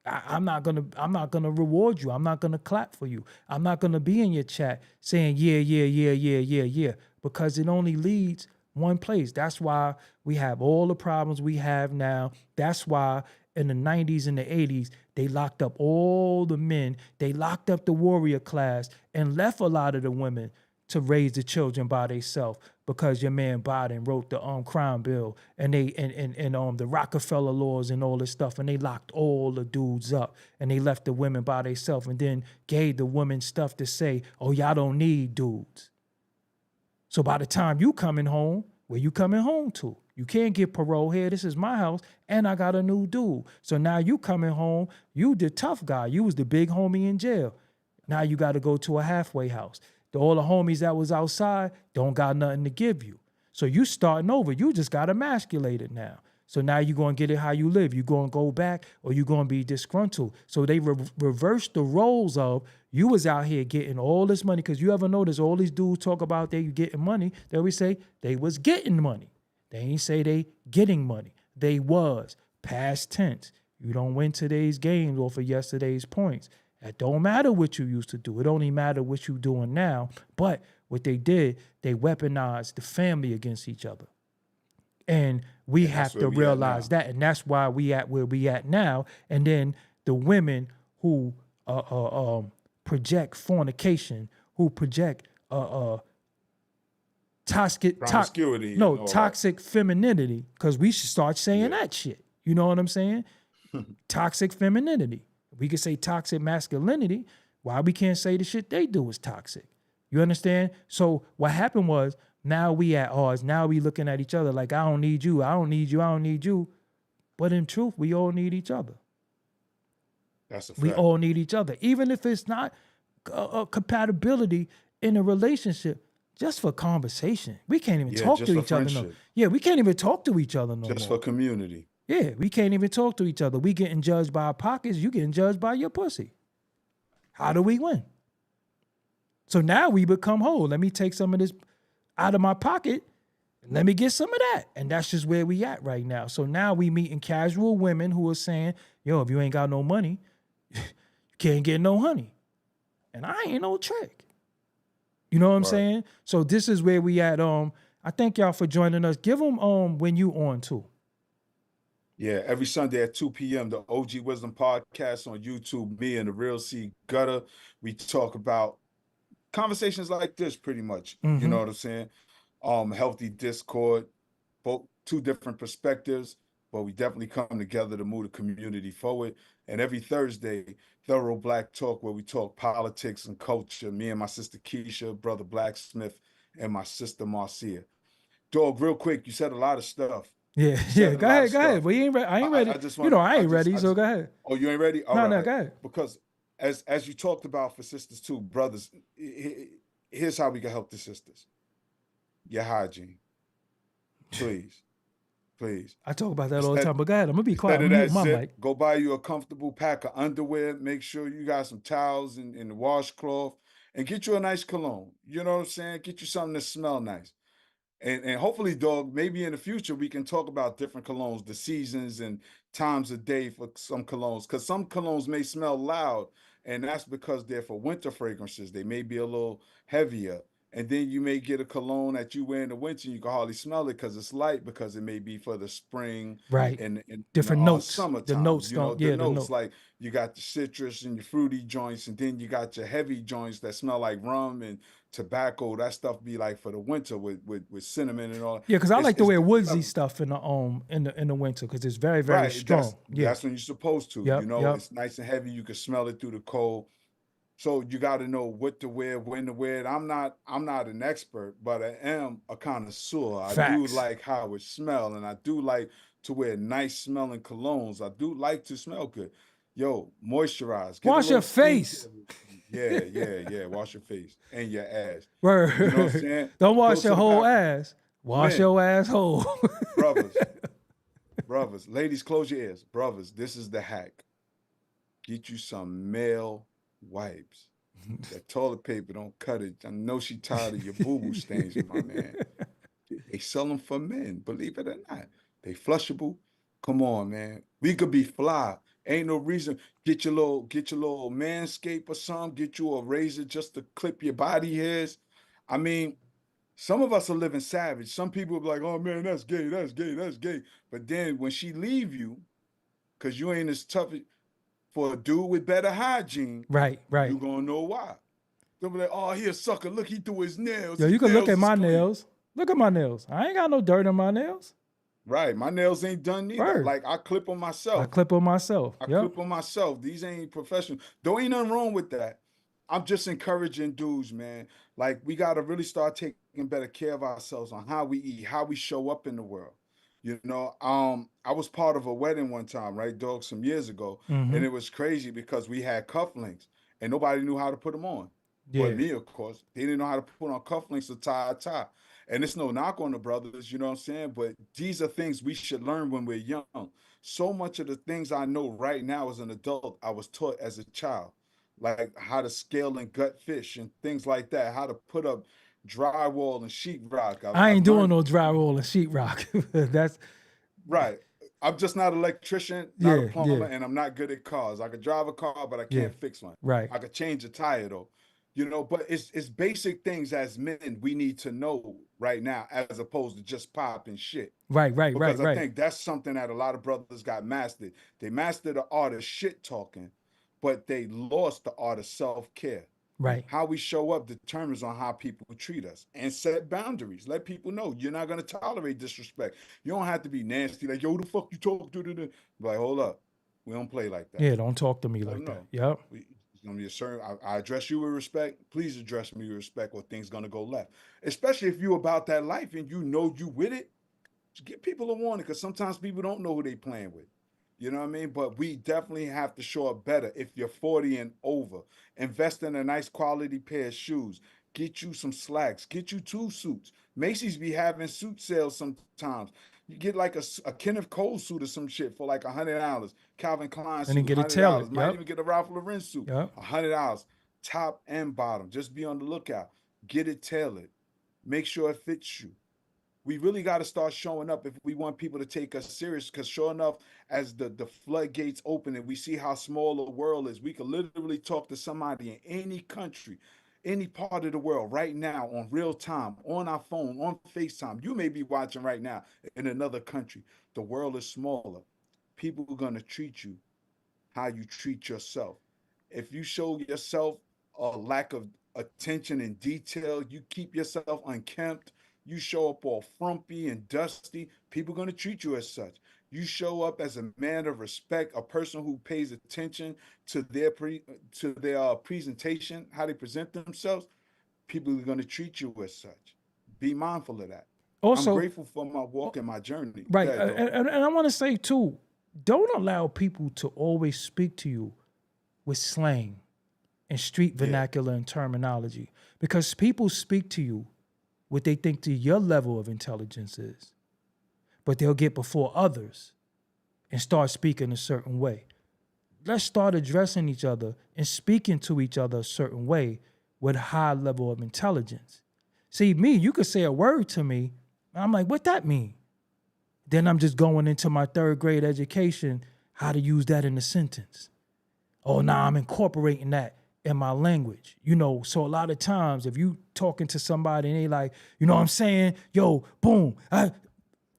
I'm not gonna reward you. I'm not gonna clap for you. I'm not gonna be in your chat saying yeah, because it only leads one place. That's why we have all the problems we have now. That's why in the 90s and the 80s, they locked up all the men. They locked up the warrior class and left a lot of the women to raise the children by themselves, because your man Biden wrote the crime bill and they and the Rockefeller laws and all this stuff, and they locked all the dudes up and they left the women by themselves, and then gave the women stuff to say, oh, y'all don't need dudes. So by the time you coming home, where you coming home to? You can't get parole here. This is my house, and I got a new dude. So now you coming home, you the tough guy. You was the big homie in jail. Now you got to go to a halfway house. All the homies that was outside don't got nothing to give you. So you starting over. You just got emasculated now. So now you're going to get it how you live. You're going to go back, or you're going to be disgruntled. So they reversed the roles of you was out here getting all this money, because you ever notice all these dudes talk about they getting money. They always say they was getting money. They ain't say they getting money. They was. Past tense. You don't win today's games off of yesterday's points. It don't matter what you used to do. It only matter what you doing now. But what they did, they weaponized the family against each other. And we have to realize that. And that's why we at where we at now. And then the women who project fornication, who project toxic femininity, because we should start saying that shit. You know what I'm saying? Toxic femininity. We could say toxic masculinity. Why we can't say the shit they do is toxic? You understand? So what happened was, now we at odds. Now we looking at each other like, I don't need you. I don't need you. I don't need you. But in truth, we all need each other. That's a fact. We all need each other. Even if it's not a compatibility in a relationship, just for conversation. We can't even talk to each other. No. Yeah, we can't even talk to each other no more. Just for community. Yeah, we can't even talk to each other. We getting judged by our pockets. You getting judged by your pussy. How do we win? So now we become whole. Let me take some of this out of my pocket and let me get some of that. And that's just where we at right now. So now we meeting casual women who are saying, yo, if you ain't got no money, you can't get no honey. And I ain't no trick. You know what I'm saying? So this is where we at. I thank y'all for joining us. Give them when you on too. Yeah, every Sunday at 2 p.m., the OG Wisdom Podcast on YouTube, me and the Real C Gutter, we talk about conversations like this pretty much. Mm-hmm. You know what I'm saying? Healthy discord, both two different perspectives, but we definitely come together to move the community forward. And every Thursday, Thorough Black Talk, where we talk politics and culture, me and my sister Keisha, brother Blacksmith, and my sister Marcia. Dog, real quick, you said a lot of stuff. Yeah. Go ahead. We ain't ready. I ain't ready. I ain't ready, so go ahead. Oh, you ain't ready? No, go ahead. Because as you talked about for sisters too, brothers, here's how we can help the sisters. Your hygiene. Please. I talk about that all the time, but go ahead. I'm going to be quiet. I'm mute my mic. Go buy you a comfortable pack of underwear. Make sure you got some towels and the washcloth, and get you a nice cologne. You know what I'm saying? Get you something that smell nice. And hopefully, dog, maybe in the future we can talk about different colognes, the seasons and times of day for some colognes, because some colognes may smell loud, and that's because they're for winter fragrances. They may be a little heavier. And then you may get a cologne that you wear in the winter, and you can hardly smell it because it's light, because it may be for the spring, right? And different notes. Summertime. The notes don't. The notes, like you got the citrus and your fruity joints, and then you got your heavy joints that smell like rum and tobacco. That stuff be like for the winter with cinnamon and all. Yeah, because I like to wear woodsy stuff in the winter, because it's very, very strong. That's when you're supposed to. Yep, it's nice and heavy. You can smell it through the cold. So you got to know what to wear, when to wear it. I'm not an expert, but I am a connoisseur. Facts. I do like how it smells, and I do like to wear nice smelling colognes. I do like to smell good. Yo, moisturize. Get a Wash your little face. skincare routine. Yeah. Wash your face and your ass. You know what I'm Word. saying? Don't Go wash to your the whole bathroom. ass. Wash Men, your asshole. brothers, ladies, close your ears. Brothers, this is the hack. Get you some male wipes. That toilet paper, don't cut it. I know she tired of your boo-boo stains, my man. They sell them for men, believe it or not. They flushable. Come on, man. We could be fly. Ain't no reason. Get your little manscape or something. Get you a razor just to clip your body hairs. I mean, some of us are living savage. Some people will be like, oh man, that's gay, that's gay, that's gay. But then when she leave you, because you ain't as tough for a dude with better hygiene, Right. you gonna know why. They'll be like, oh, he a sucker. Look, he threw his nails. Yo, His you can look nails at is my clean. nails. Look at my nails. I ain't got no dirt on my nails. Right. My nails ain't done neither. Word. Like I clip them I myself. clip on myself. I Yep. clip them myself. These ain't professional. Though ain't nothing wrong with that. I'm just encouraging dudes, man. Like we gotta really start taking better care of ourselves on how we eat, how we show up in the world. You know, I was part of a wedding one time, right, dog, some years ago, Mm-hmm. and it was crazy because we had cufflinks and nobody knew how to put them on. Yeah. But me, of course, they didn't know how to put on cufflinks to tie a tie. And it's no knock on the brothers, you know what I'm saying? But these are things we should learn when we're young. So much of the things I know right now as an adult, I was taught as a child, like how to scale and gut fish and things like that, how to put up drywall and sheetrock. I I've ain't doing learned, no drywall and sheetrock. That's right. I'm just not an electrician, not a yeah. plumber, and I'm not good at cars. I could drive a car, but I Yeah. can't fix one. Right. I could change a tire though. You know, but it's basic things as men we need to know right now, as opposed to just popping shit. Right. Because I think that's something that a lot of brothers got mastered. They mastered the art of shit talking, but they lost the art of self-care. Right. How we show up determines on how people treat us, and set boundaries. Let people know you're not going to tolerate disrespect. You don't have to be nasty, like, yo, who the fuck you talk to? Like, hold up. We don't play like that. Yeah, don't talk to me Let like them that. know. Yep. It's going to be a certain, I address you with respect. Please address me with respect, or things going to go left. Especially if you about that life and you know you with it. Give people a warning, because sometimes people don't know who they playing with. You know what I mean? But we definitely have to show up better if you're 40 and over. Invest in a nice quality pair of shoes. Get you some slacks. Get you 2 suits. Macy's be having suit sales sometimes. You get like a Kenneth Cole suit or some shit for like $100. Calvin Klein And then suit, get it tailored. $100. Might Yep. even get a Ralph Lauren suit, Yep. $100. Top and bottom. Just be on the lookout. Get it tailored. Make sure it fits you. We really got to start showing up if we want people to take us serious, because sure enough, as the floodgates open and we see how small the world is, we can literally talk to somebody in any country, any part of the world right now on real time, on our phone, on FaceTime. You may be watching right now in another country. The world is smaller. People are going to treat you how you treat yourself. If you show yourself a lack of attention and detail, you keep yourself unkempt, you show up all frumpy and dusty, people are going to treat you as such. You show up as a man of respect, a person who pays attention to their presentation, how they present themselves, people are going to treat you as such. Be mindful of that. I'm Also, grateful for my walk and my journey. right. Go ahead, dog. And I want to say too, don't allow people to always speak to you with slang and street vernacular and terminology, because people speak to you what they think to your level of intelligence is, but they'll get before others and start speaking a certain way. Let's start addressing each other and speaking to each other a certain way with a high level of intelligence. See, me, you could say a word to me, and I'm like, what that mean? Then I'm just going into my 3rd grade education, how to use that in a sentence. Oh, nah, I'm incorporating that in my language. You know, so a lot of times if you talking to somebody and they like, you know what I'm saying? Yo, boom.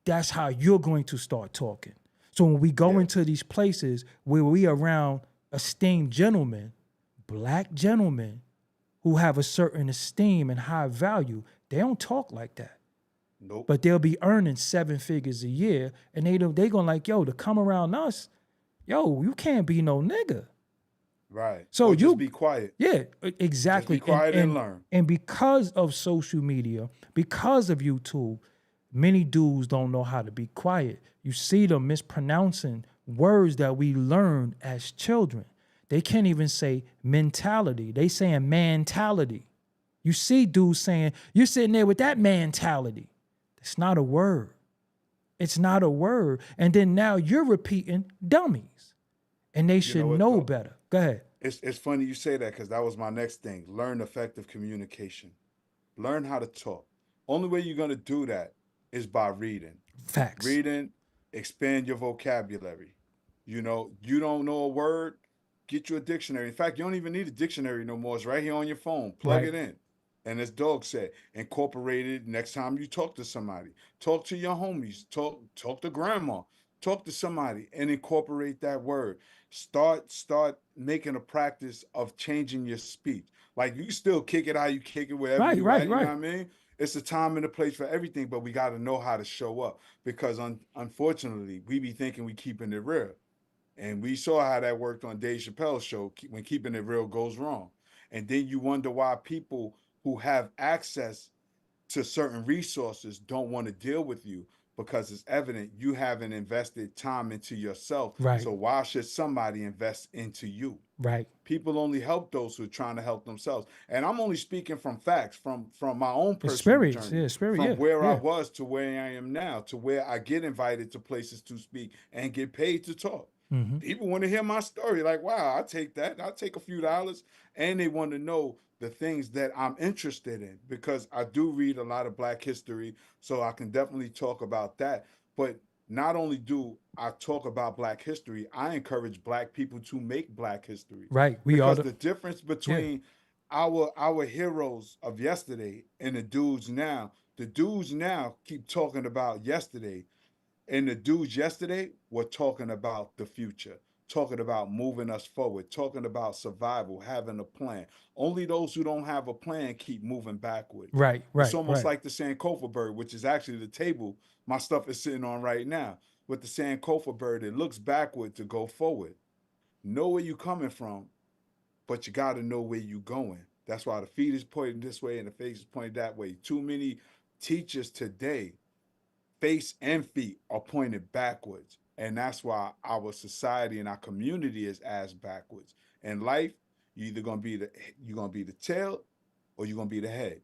That's how you're going to start talking. So when we go into these places where we around esteemed gentlemen, black gentlemen who have a certain esteem and high value, they don't talk like that. Nope. But they'll be earning 7 figures a year, and they gonna like, yo, to come around us, yo, you can't be no nigga. Right. So or you just be quiet. Yeah, exactly. Just be quiet and learn. And because of social media, because of YouTube, many dudes don't know how to be quiet. You see them mispronouncing words that we learned as children. They can't even say mentality. They saying mentality. You see dudes saying, you're sitting there with that mentality. It's not a word. It's not a word. And then now you're repeating dummies. And they should what, know though? better. Go ahead. It's funny you say that because that was my next thing. Learn effective communication. Learn how to talk. Only way you're gonna do that is by reading. Facts. Reading, expand your vocabulary. You know, you don't know a word, get you a dictionary. In fact, you don't even need a dictionary no more. It's right here on your phone. Plug Right. it in. And as Dog said, incorporate it next time you talk to somebody. Talk to your homies. Talk to grandma. Talk to somebody and incorporate that word. Start making a practice of changing your speech. Like you still kick it how you kick it wherever Right, you right, at. You know what right. I mean? It's a time and a place for everything, but we got to know how to show up because unfortunately, we be thinking we keeping it real. And we saw how that worked on Dave Chappelle's show when keeping it real goes wrong. And then you wonder why people who have access to certain resources don't want to deal with you because it's evident you haven't invested time into yourself. Right. So why should somebody invest into you? Right. People only help those who are trying to help themselves. And I'm only speaking from facts, from my own personal Experience. journey, Yeah, spirit. from Yeah. where I Yeah. was to where I am now, to where I get invited to places to speak and get paid to talk. Mm-hmm. People want to hear my story. Like, wow, I take that. I take a few dollars. And they want to know the things that I'm interested in because I do read a lot of Black history. So I can definitely talk about that. But not only do I talk about Black history, I encourage Black people to make Black history. Right. We Because are the difference between our heroes of yesterday and the dudes now keep talking about yesterday. And the dudes yesterday were talking about the future, talking about moving us forward, talking about survival, having a plan. Only those who don't have a plan keep moving backwards. Right. It's Right. almost Right. like the Sankofa bird, which is actually the table my stuff is sitting on right now. With the Sankofa bird, it looks backward to go forward. Know where you're coming from, but you got to know where you're going. That's why the feet is pointing this way and the face is pointing that way. Too many teachers today, face and feet are pointed backwards. And that's why our society and our community is ass backwards. In life, you're either gonna be the tail or you're gonna be the head.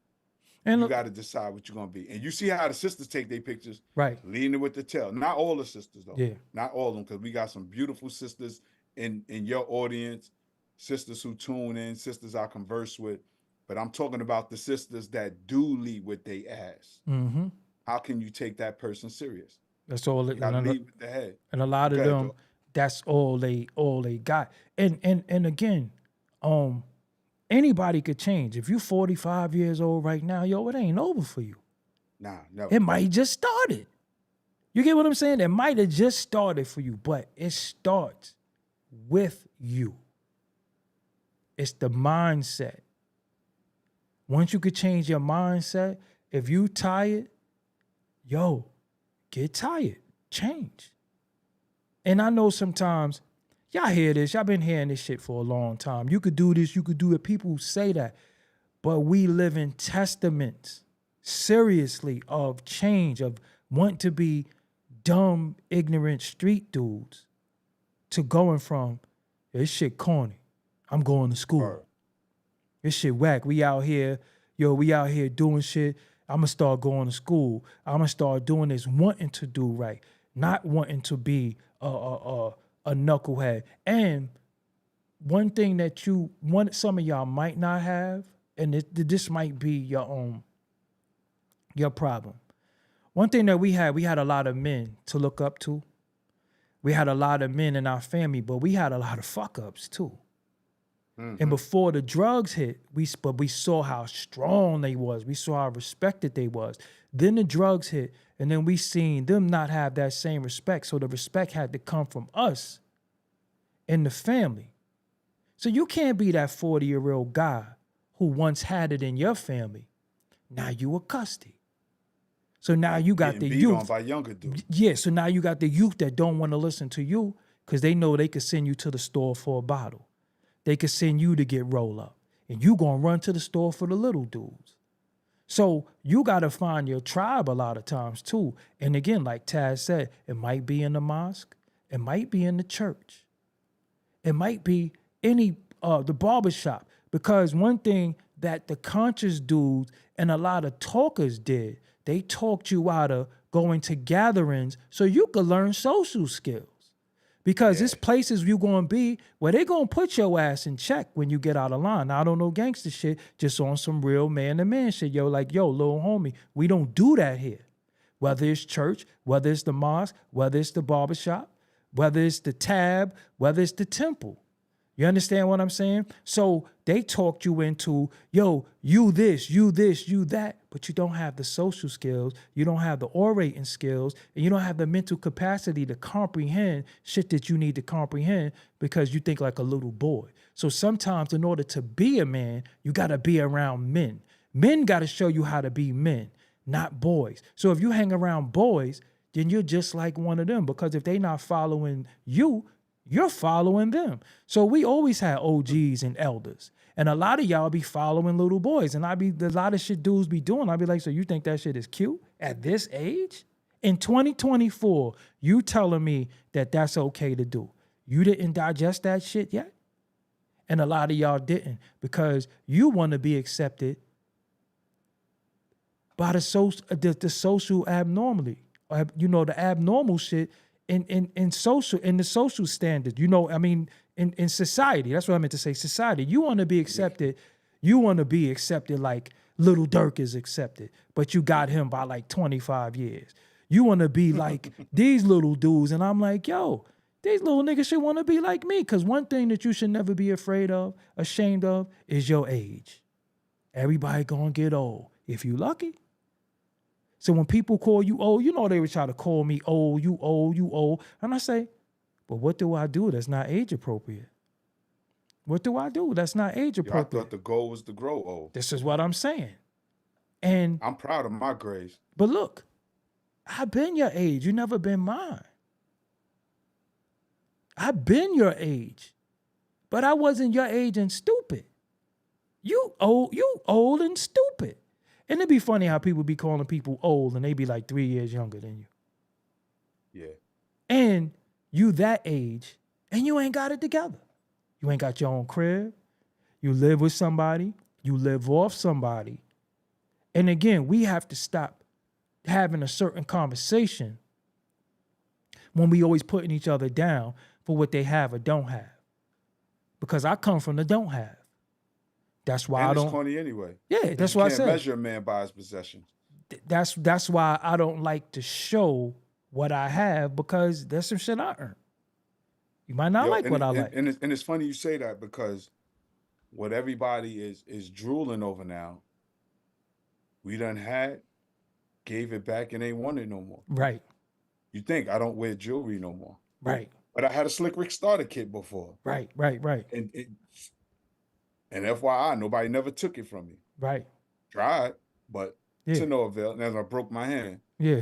And You look, got to decide what you're gonna be. And you see how the sisters take their pictures, right. leading with the tail. Not all the sisters though. Yeah. Not all of them, because we got some beautiful sisters in your audience, sisters who tune in, sisters I converse with. But I'm talking about the sisters that do lead with their ass. Mm-hmm. How can you take that person serious? That's all. You got to lead with the head. And a lot of Go ahead, them, Joe. that's all they got. And again, anybody could change. If you're 45 years old right now, yo, it ain't over for you. Nah, never. It might just started. You get what I'm saying? It might have just started for you, but it starts with you. It's the mindset. Once you could change your mindset, if you tired, yo, get tired, change. And I know sometimes, y'all hear this, y'all been hearing this shit for a long time. You could do this, you could do it. People say that. But we live in testaments, seriously, of change, of want to be dumb, ignorant street dudes to going from, this shit corny, I'm going to school. Word. This shit whack. We out here doing shit. I'm going to start going to school. I'm going to start doing this, wanting to do right, not wanting to be a knucklehead. And one thing that some of y'all might not have, and this might be your problem. One thing that we had a lot of men to look up to. We had a lot of men in our family, but we had a lot of fuck ups too. Mm-hmm. And before the drugs hit, we saw how strong they was. We saw how respected they was. Then the drugs hit, and then we seen them not have that same respect. So the respect had to come from us in the family. So you can't be that 40-year-old guy who once had it in your family. Now you a custody. So now you got the beat youth. on by younger dudes. Yeah, so now you got the youth that don't want to listen to you because they know they could send you to the store for a bottle. They could send you to get roll up. And you gonna run to the store for the little dudes. So you gotta find your tribe a lot of times too. And again, like Taz said, it might be in the mosque. It might be in the church. It might be any the barbershop. Because one thing that the conscious dudes and a lot of talkers did, they talked you out of going to gatherings so you could learn social skills. Because it's places you're going to be where they're going to put your ass in check when you get out of line. Now, I don't know gangster shit, just on some real man-to-man shit. Yo, like, yo, little homie, we don't do that here. Whether it's church, whether it's the mosque, whether it's the barbershop, whether it's the tab, whether it's the temple. You understand what I'm saying? So they talked you into, yo, you this, you that, but you don't have the social skills, you don't have the orating skills, and you don't have the mental capacity to comprehend shit that you need to comprehend because you think like a little boy. So sometimes in order to be a man, you got to be around men. Men got to show you how to be men, not boys. So if you hang around boys, then you're just like one of them, because if they not following you, you're following them. So we always had OGs and elders. And a lot of y'all be following little boys. And a lot of shit dudes be doing. I'd be like, so you think that shit is cute at this age? In 2024, you telling me that that's okay to do. You didn't digest that shit yet? And a lot of y'all didn't, because you want to be accepted by the social abnormality. You know, the abnormal shit in the social standard, you know, I mean, in society, that's what I meant to say, society. You want to be accepted, like Little Dirk is accepted, but you got him by like 25 years. You want to be like these little dudes, and I'm like, yo, these little niggas should want to be like me, because one thing that you should never be ashamed of, is your age. Everybody gonna get old, if you lucky. So when people call you old, you know they would try to call me old, you old, you old. And I say, but what do I do that's not age appropriate? What do I do that's not age appropriate? I thought the goal was to grow old. This is what I'm saying. And I'm proud of my grades. But look, I've been your age. You never been mine. I've been your age. But I wasn't your age and stupid. You old and stupid. And it'd be funny how people be calling people old and they be like 3 years younger than you. Yeah. And you that age and you ain't got it together. You ain't got your own crib. You live with somebody. You live off somebody. And again, we have to stop having a certain conversation when we always putting each other down for what they have or don't have. Because I come from the don't have. That's why I don't. It's corny anyway. Yeah, that's why I said. You can't measure a man by his possessions. That's why I don't like to show what I have, because there's some shit I earned. You might not like what I like. And it's funny you say that, because what everybody is drooling over now, we done had, gave it back, and ain't want it no more. Right. You think I don't wear jewelry no more. Right. But I had a Slick Rick starter kit before. Right. And FYI, nobody never took it from me. Right. Tried, but to no avail. And as I broke my hand. Yeah.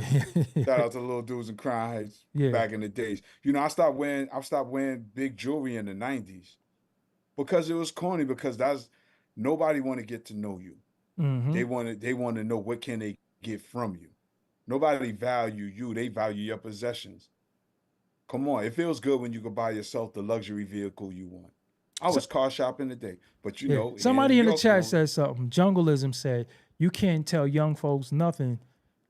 Shout out to the little dudes in Crown Heights back in the days. You know, I stopped wearing big jewelry in the 90s because it was corny, because nobody want to get to know you. Mm-hmm. They want to know what can they get from you. Nobody value you, they value your possessions. Come on, it feels good when you can buy yourself the luxury vehicle you want. I was car shopping today, but you know. Somebody in the chat said something. Jungleism said, you can't tell young folks nothing,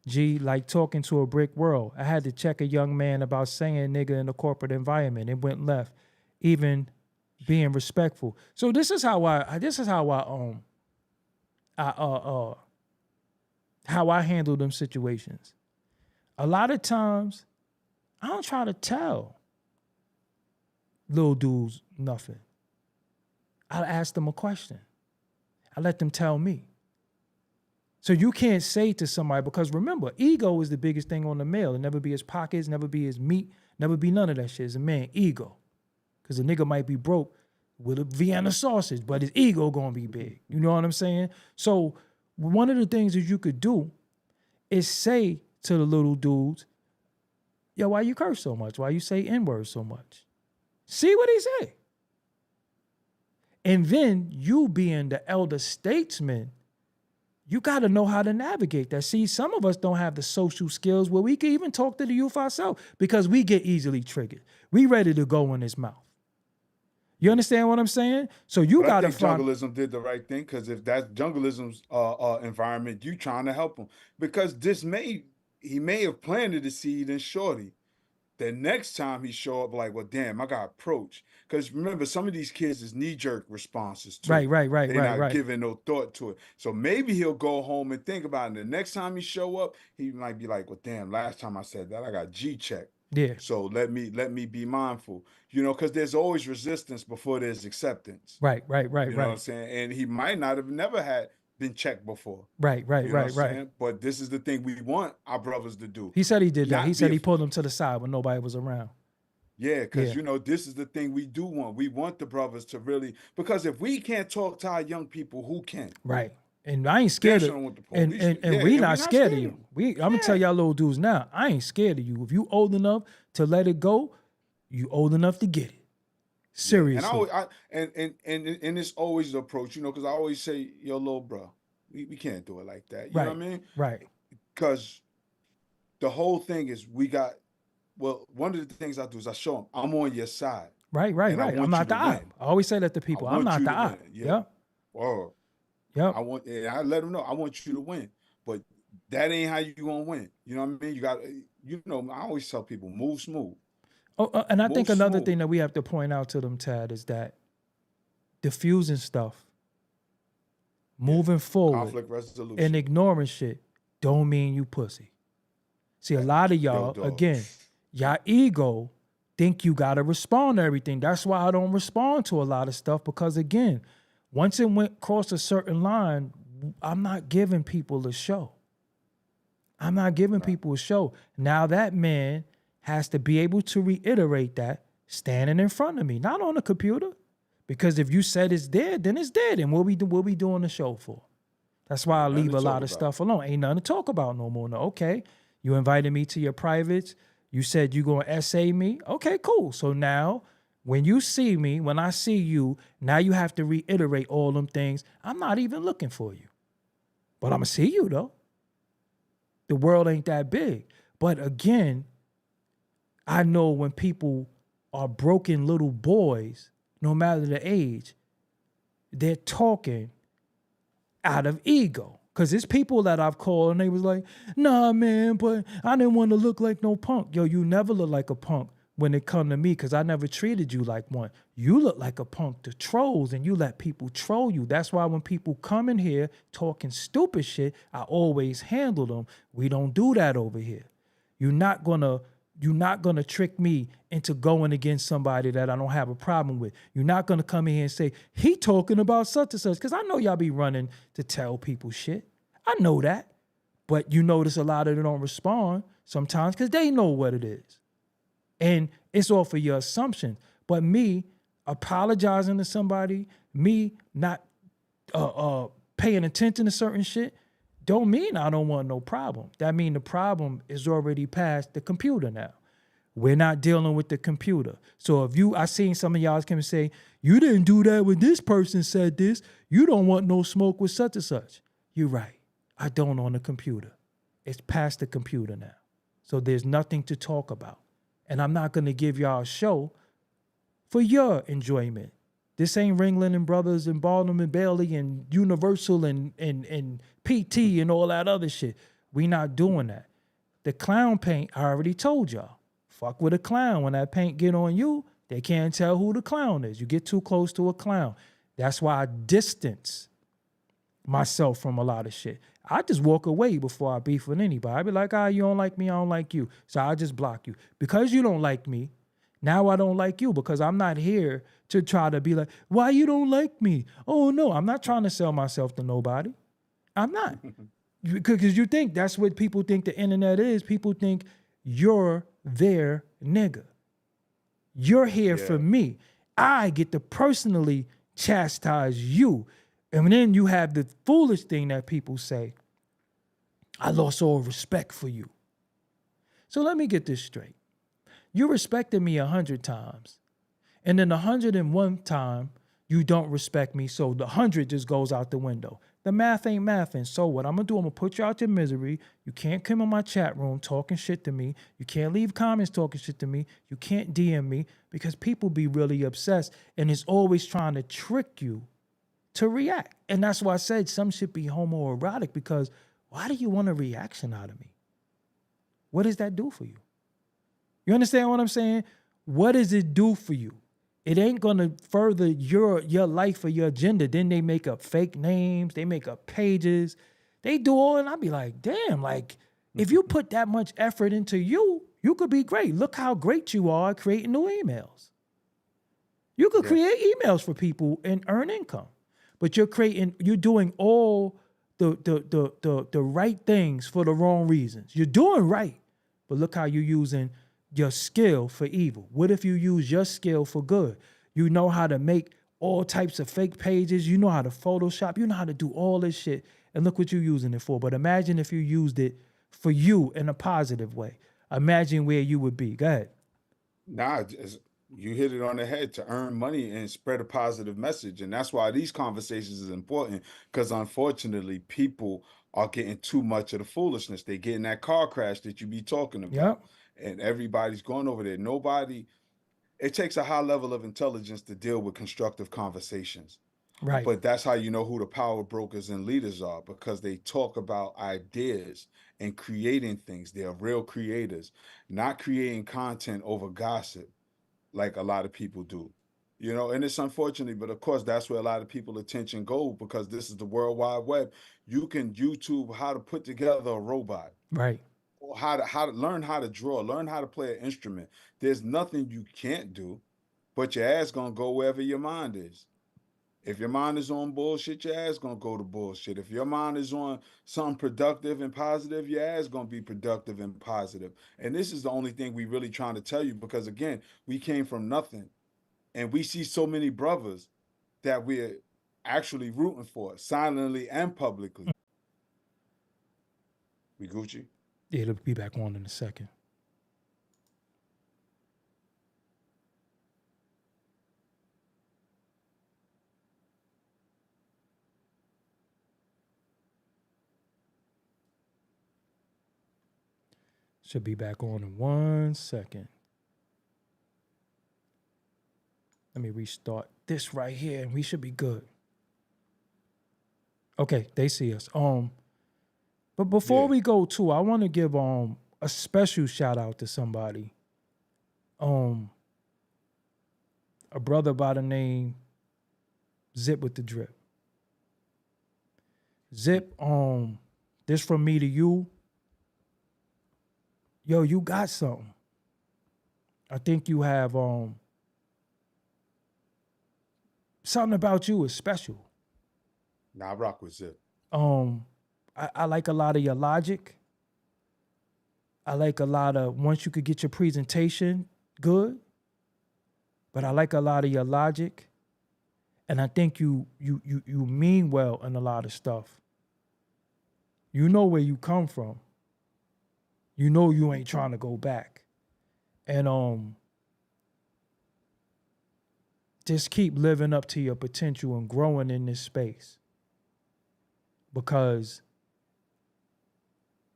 G, like talking to a brick world. I had to check a young man about saying nigga in the corporate environment. It went left, even being respectful. So this is how I handle them situations. A lot of times, I don't try to tell little dudes nothing. I ask them a question. I let them tell me. So you can't say to somebody, because remember, ego is the biggest thing on the male. It never be his pockets, never be his meat, never be none of that shit. It's a man, ego. Because a nigga might be broke with a Vienna sausage, but his ego gonna be big. You know what I'm saying? So one of the things that you could do is say to the little dudes, yo, why you curse so much? Why you say N-words so much? See what he say. And then you being the elder statesman, You got to know how to navigate that. See, some of us don't have the social skills where we can even talk to the youth ourselves because we get easily triggered. We ready to go in his mouth. You understand what I'm saying? So you But I got to think find. jungleism did the right thing, because if that's jungleism's environment, you trying to help him, because he may have planted the seed in Shorty. The next time he show up, like, well, damn, I got approached. Because remember, some of these kids is knee-jerk responses too. They're not Right. giving no thought to it. So maybe he'll go home and think about it. The next time he show up, he might be like, well, damn, last time I said that, I got G-checked. Yeah. So let me be mindful, because there's always resistance before there's acceptance. Right. You know what I'm saying? And he might not have never had been checked before. Right. You know what I'm saying? But this is the thing we want our brothers to do. He said he did that. Not He be said he pulled him to the side when nobody was around. Yeah, because Yeah. this is the thing we do want. We want the brothers to really, because if we can't talk to our young people, who can? Right. And I ain't scared Damn of sure want the and police. and Yeah, we and not scared of you. I'm gonna tell y'all little dudes now, I ain't scared of you. If you old enough to let it go, you old enough to get it. Seriously. And I always, and it's always the approach, because I always say, yo, little bro, we can't do it like that. You know what I mean? Right. Because the whole thing is one of the things I do is I show them I'm on your side. Right. I'm not the op. I always say that to people. I'm not the op. Yeah. Or yep. I let them know I want you to win, but that ain't how you gonna win. You know what I mean? You got, I always tell people, move smooth. Oh, and I think Move another smooth. thing that we have to point out to them, Tad, is that diffusing stuff, moving forward, Conflict resolution, and ignoring shit don't mean you pussy. See, a lot of y'all, dog. again, y'all ego think you gotta respond to everything. That's why I don't respond to a lot of stuff, because again, once it went across a certain line, I'm not giving people a show. I'm not giving people a show. Now that man has to be able to reiterate that standing in front of me, not on the computer. Because if you said it's dead, then it's dead. And what we doing the show for? That's why I leave a lot of stuff alone. Ain't nothing to talk about no more. No, okay. You invited me to your privates. You said you gonna essay me. Okay, cool. So now when you see me, when I see you, now you have to reiterate all them things. I'm not even looking for you. But I'm gonna see you though. The world ain't that big. But again, I know when people are broken little boys, no matter the age, they're talking out of ego. Because it's people that I've called and they was like, nah, man, but I didn't want to look like no punk. Yo, you never look like a punk when it come to me, because I never treated you like one. You look like a punk to trolls, and you let people troll you. That's why when people come in here talking stupid shit, I always handle them. We don't do that over here. You're not gonna trick me into going against somebody that I don't have a problem with. You're not gonna come in here and say, he talking about such and such, because I know y'all be running to tell people shit. I know that. But you notice a lot of them don't respond sometimes because they know what it is. And it's all for your assumption. But me apologizing to somebody, me not paying attention to certain shit, don't mean I don't want no problem. That mean the problem is already past the computer now. We're not dealing with the computer. So if I seen some of y'all come and say, you didn't do that when this person said this, you don't want no smoke with such and such. You're right. I don't on the computer. It's past the computer now. So there's nothing to talk about. And I'm not going to give y'all a show for your enjoyment. This ain't Ringling and Brothers and Baldwin and Bailey and Universal and PT and all that other shit. We not doing that. The clown paint, I already told y'all. Fuck with a clown. When that paint get on you, they can't tell who the clown is. You get too close to a clown. That's why I distance myself from a lot of shit. I just walk away before I beef with anybody. I be like, you don't like me, I don't like you. So I just block you. Because you don't like me, now I don't like you, because I'm not here to try to be like, why you don't like me? Oh, no, I'm not trying to sell myself to nobody. I'm not. Because you think that's what people think the internet is. People think you're their nigga. You're here for me. I get to personally chastise you. And then you have the foolish thing that people say, I lost all respect for you. So let me get this straight. You respected me 100 times. And then 101 time, You don't respect me, so the 100 just goes out the window. The math ain't mathing. So what I'm gonna do, I'm gonna put you out your misery. You can't come in my chat room talking shit to me. You can't leave comments talking shit to me. You can't DM me, because people be really obsessed and it's always trying to trick you to react. And that's why I said some shit be homoerotic, because why do you want a reaction out of me? What does that do for you? You understand what I'm saying? What does it do for you? It ain't gonna further your life or your agenda. Then they make up fake names, they make up pages, they do all, and I'll be like, damn, like if you put that much effort into you, you could be great. Look how great you are at creating new emails. You could create emails for people and earn income, but you're doing all the right things for the wrong reasons. You're doing right, but look how you're using your skill for evil. What if you use your skill for good? You know how to make all types of fake pages. You know how to Photoshop. You know how to do all this shit. And look what you're using it for. But imagine if you used it for you in a positive way. Imagine where you would be. Go ahead. Nah, you hit it on the head, to earn money and spread a positive message. And that's why these conversations is important, because unfortunately, people are getting too much of the foolishness. They get in that car crash that you be talking about. Yep. And everybody's going over there. It takes a high level of intelligence to deal with constructive conversations. Right. But that's how you know who the power brokers and leaders are, because they talk about ideas and creating things. They're real creators, not creating content over gossip like a lot of people do. And it's unfortunate, but of course, that's where a lot of people's attention go, because this is the World Wide Web. You can YouTube how to put together a robot. Right. Or how to learn how to draw, learn how to play an instrument. There's nothing you can't do, but your ass gonna go wherever your mind is. If your mind is on bullshit, your ass gonna go to bullshit. If your mind is on something productive and positive, your ass gonna be productive and positive. And this is the only thing we really trying to tell you, because again, we came from nothing, and we see so many brothers that we're actually rooting for, silently and publicly. We Gucci? Yeah, it'll be back on in a second. Should be back on in 1 second. Let me restart this right here, and we should be good. Okay, they see us. But before we go to, I want to give a special shout out to somebody. A brother by the name Zip with the Drip. Zip, this from me to you. Yo, you got something. I think you have something about you is special. Nah, I rock with Zip. I like a lot of your logic. I like a lot of, once you could get your presentation good, but I like a lot of your logic. And I think you mean well in a lot of stuff. You know where you come from. You know you ain't trying to go back. And just keep living up to your potential and growing in this space. Because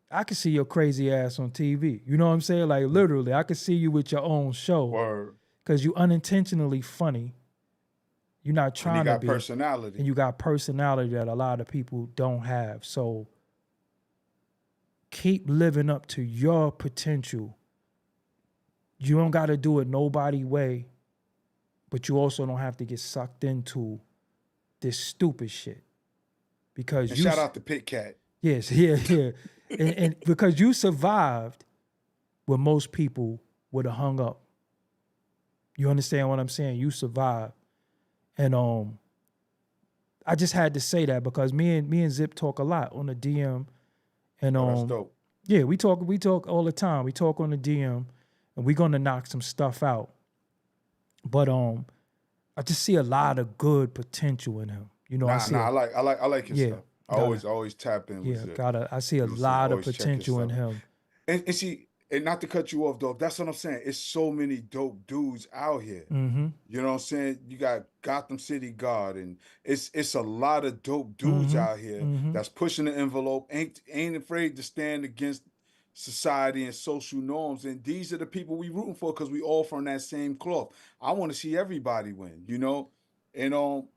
I can see your crazy ass on TV. You know what I'm saying? Like literally, I can see you with your own show. Word. Because you unintentionally funny. You're not trying to be. Personality. And you got personality that a lot of people don't have. So keep living up to your potential. You don't got to do it nobody way, but you also don't have to get sucked into this stupid shit. Because and shout out to Pit Cat. Yes, yeah. and because you survived what most people would have hung up. You understand what I'm saying? You survived. And I just had to say that because me and Zip talk a lot on the DM. And that's dope. Yeah, we talk all the time. We talk on the DM, and we're gonna knock some stuff out. But I just see a lot of good potential in him. You know, I like his stuff. I always tap in with Zip. I see a lot of potential in him. And see, And not to cut you off, though, that's what I'm saying. It's so many dope dudes out here. Mm-hmm. You know what I'm saying? You got Gotham City God, and it's a lot of dope dudes Mm-hmm. out here Mm-hmm. that's pushing the envelope, ain't afraid to stand against society and social norms. And these are the people we rooting for because we all from that same cloth. I want to see everybody win, you know? And I'm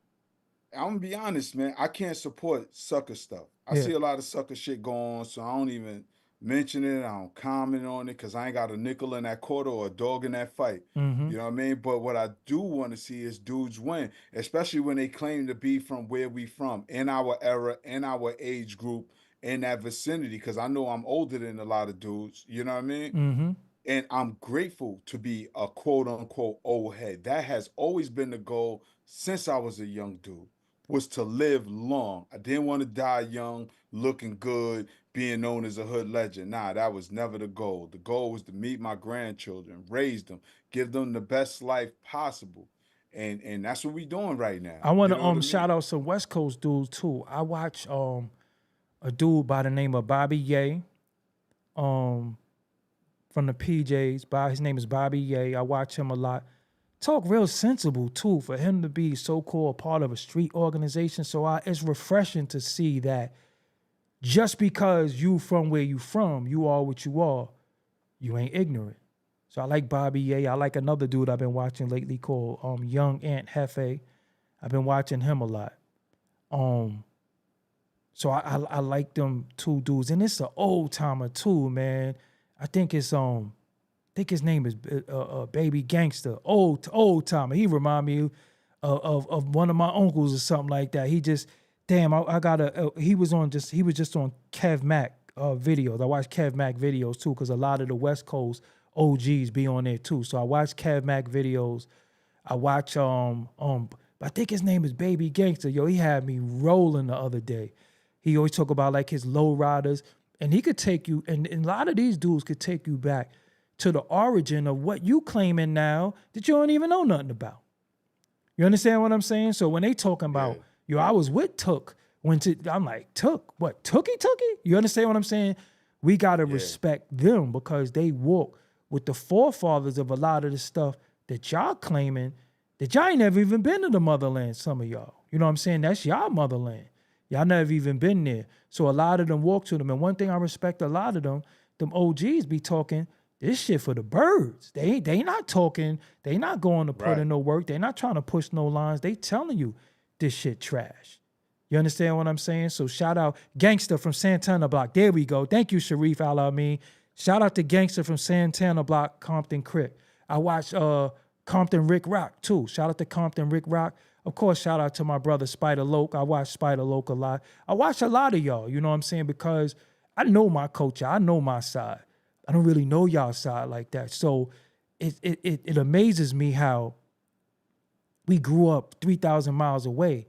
gonna be honest, man. I can't support sucker stuff. I Yeah. see a lot of sucker shit going on, so I don't even mention it. I don't comment on it because I ain't got a nickel in that quarter or a dog in that fight. Mm-hmm. You know what I mean? But what I do want to see is dudes win, especially when they claim to be from where we from, in our era, in our age group, in that vicinity. Because I know I'm older than a lot of dudes. You know what I mean? Mm-hmm. And I'm grateful to be a quote unquote old head. That has always been the goal since I was a young dude, was to live long. I didn't want to die young, looking good, being known as a hood legend. Nah, that was never the goal. The goal was to meet my grandchildren, raise them, give them the best life possible. And that's what we doing right now. I want You to know what I shout mean? out some West Coast dudes too. I watch a dude by the name of Bobby Ye, from the PJs. His name is Bobby Ye. I watch him a lot. Talk real sensible too for him to be so-called part of a street organization. So it's refreshing to see that just because you from where you from, you are what you are, you ain't ignorant. So I like Bobby Ye. I like another dude I've been watching lately called Young Ant Hefe. I've been watching him a lot. So I like them two dudes, and it's an old timer too, man. I think his name is Baby Gangster, old timer. He remind me of one of my uncles or something like that. He just I got he was just on Kev Mac videos. I watch Kev Mac videos too because a lot of the West Coast OGs be on there too. So I watch Kev Mac videos. I watch I think his name is Baby Gangster. Yo, he had me rolling the other day. He always talk about like his low riders, and he could take you, and a lot of these dudes could take you back to the origin of what you claiming now that you don't even know nothing about. You understand what I'm saying? So when they talking about, Yeah. yo, I was with Took, I'm like, Took? What, Tookie? You understand what I'm saying? We got to respect them because they walk with the forefathers of a lot of the stuff that y'all claiming that y'all ain't never even been to the motherland, some of y'all. You know what I'm saying? That's y'all motherland. Y'all never even been there. So a lot of them walk to them. And one thing I respect a lot of them OGs be talking this shit for the birds. They not talking, they not going to put in no work. They not trying to push no lines. They telling you this shit trash. You understand what I'm saying? So shout out Gangster from Santana Block. There we go. Thank you, Sharif Al-Amin. Shout out to Gangster from Santana Block, Compton Crick. I watch Compton Rick Rock too. Shout out to Compton Rick Rock. Of course, shout out to my brother Spider Loke. I watch Spider Loke a lot. I watch a lot of y'all, you know what I'm saying? Because I know my culture. I know my side. I don't really know y'all side like that. So it amazes me how we grew up 3,000 miles away,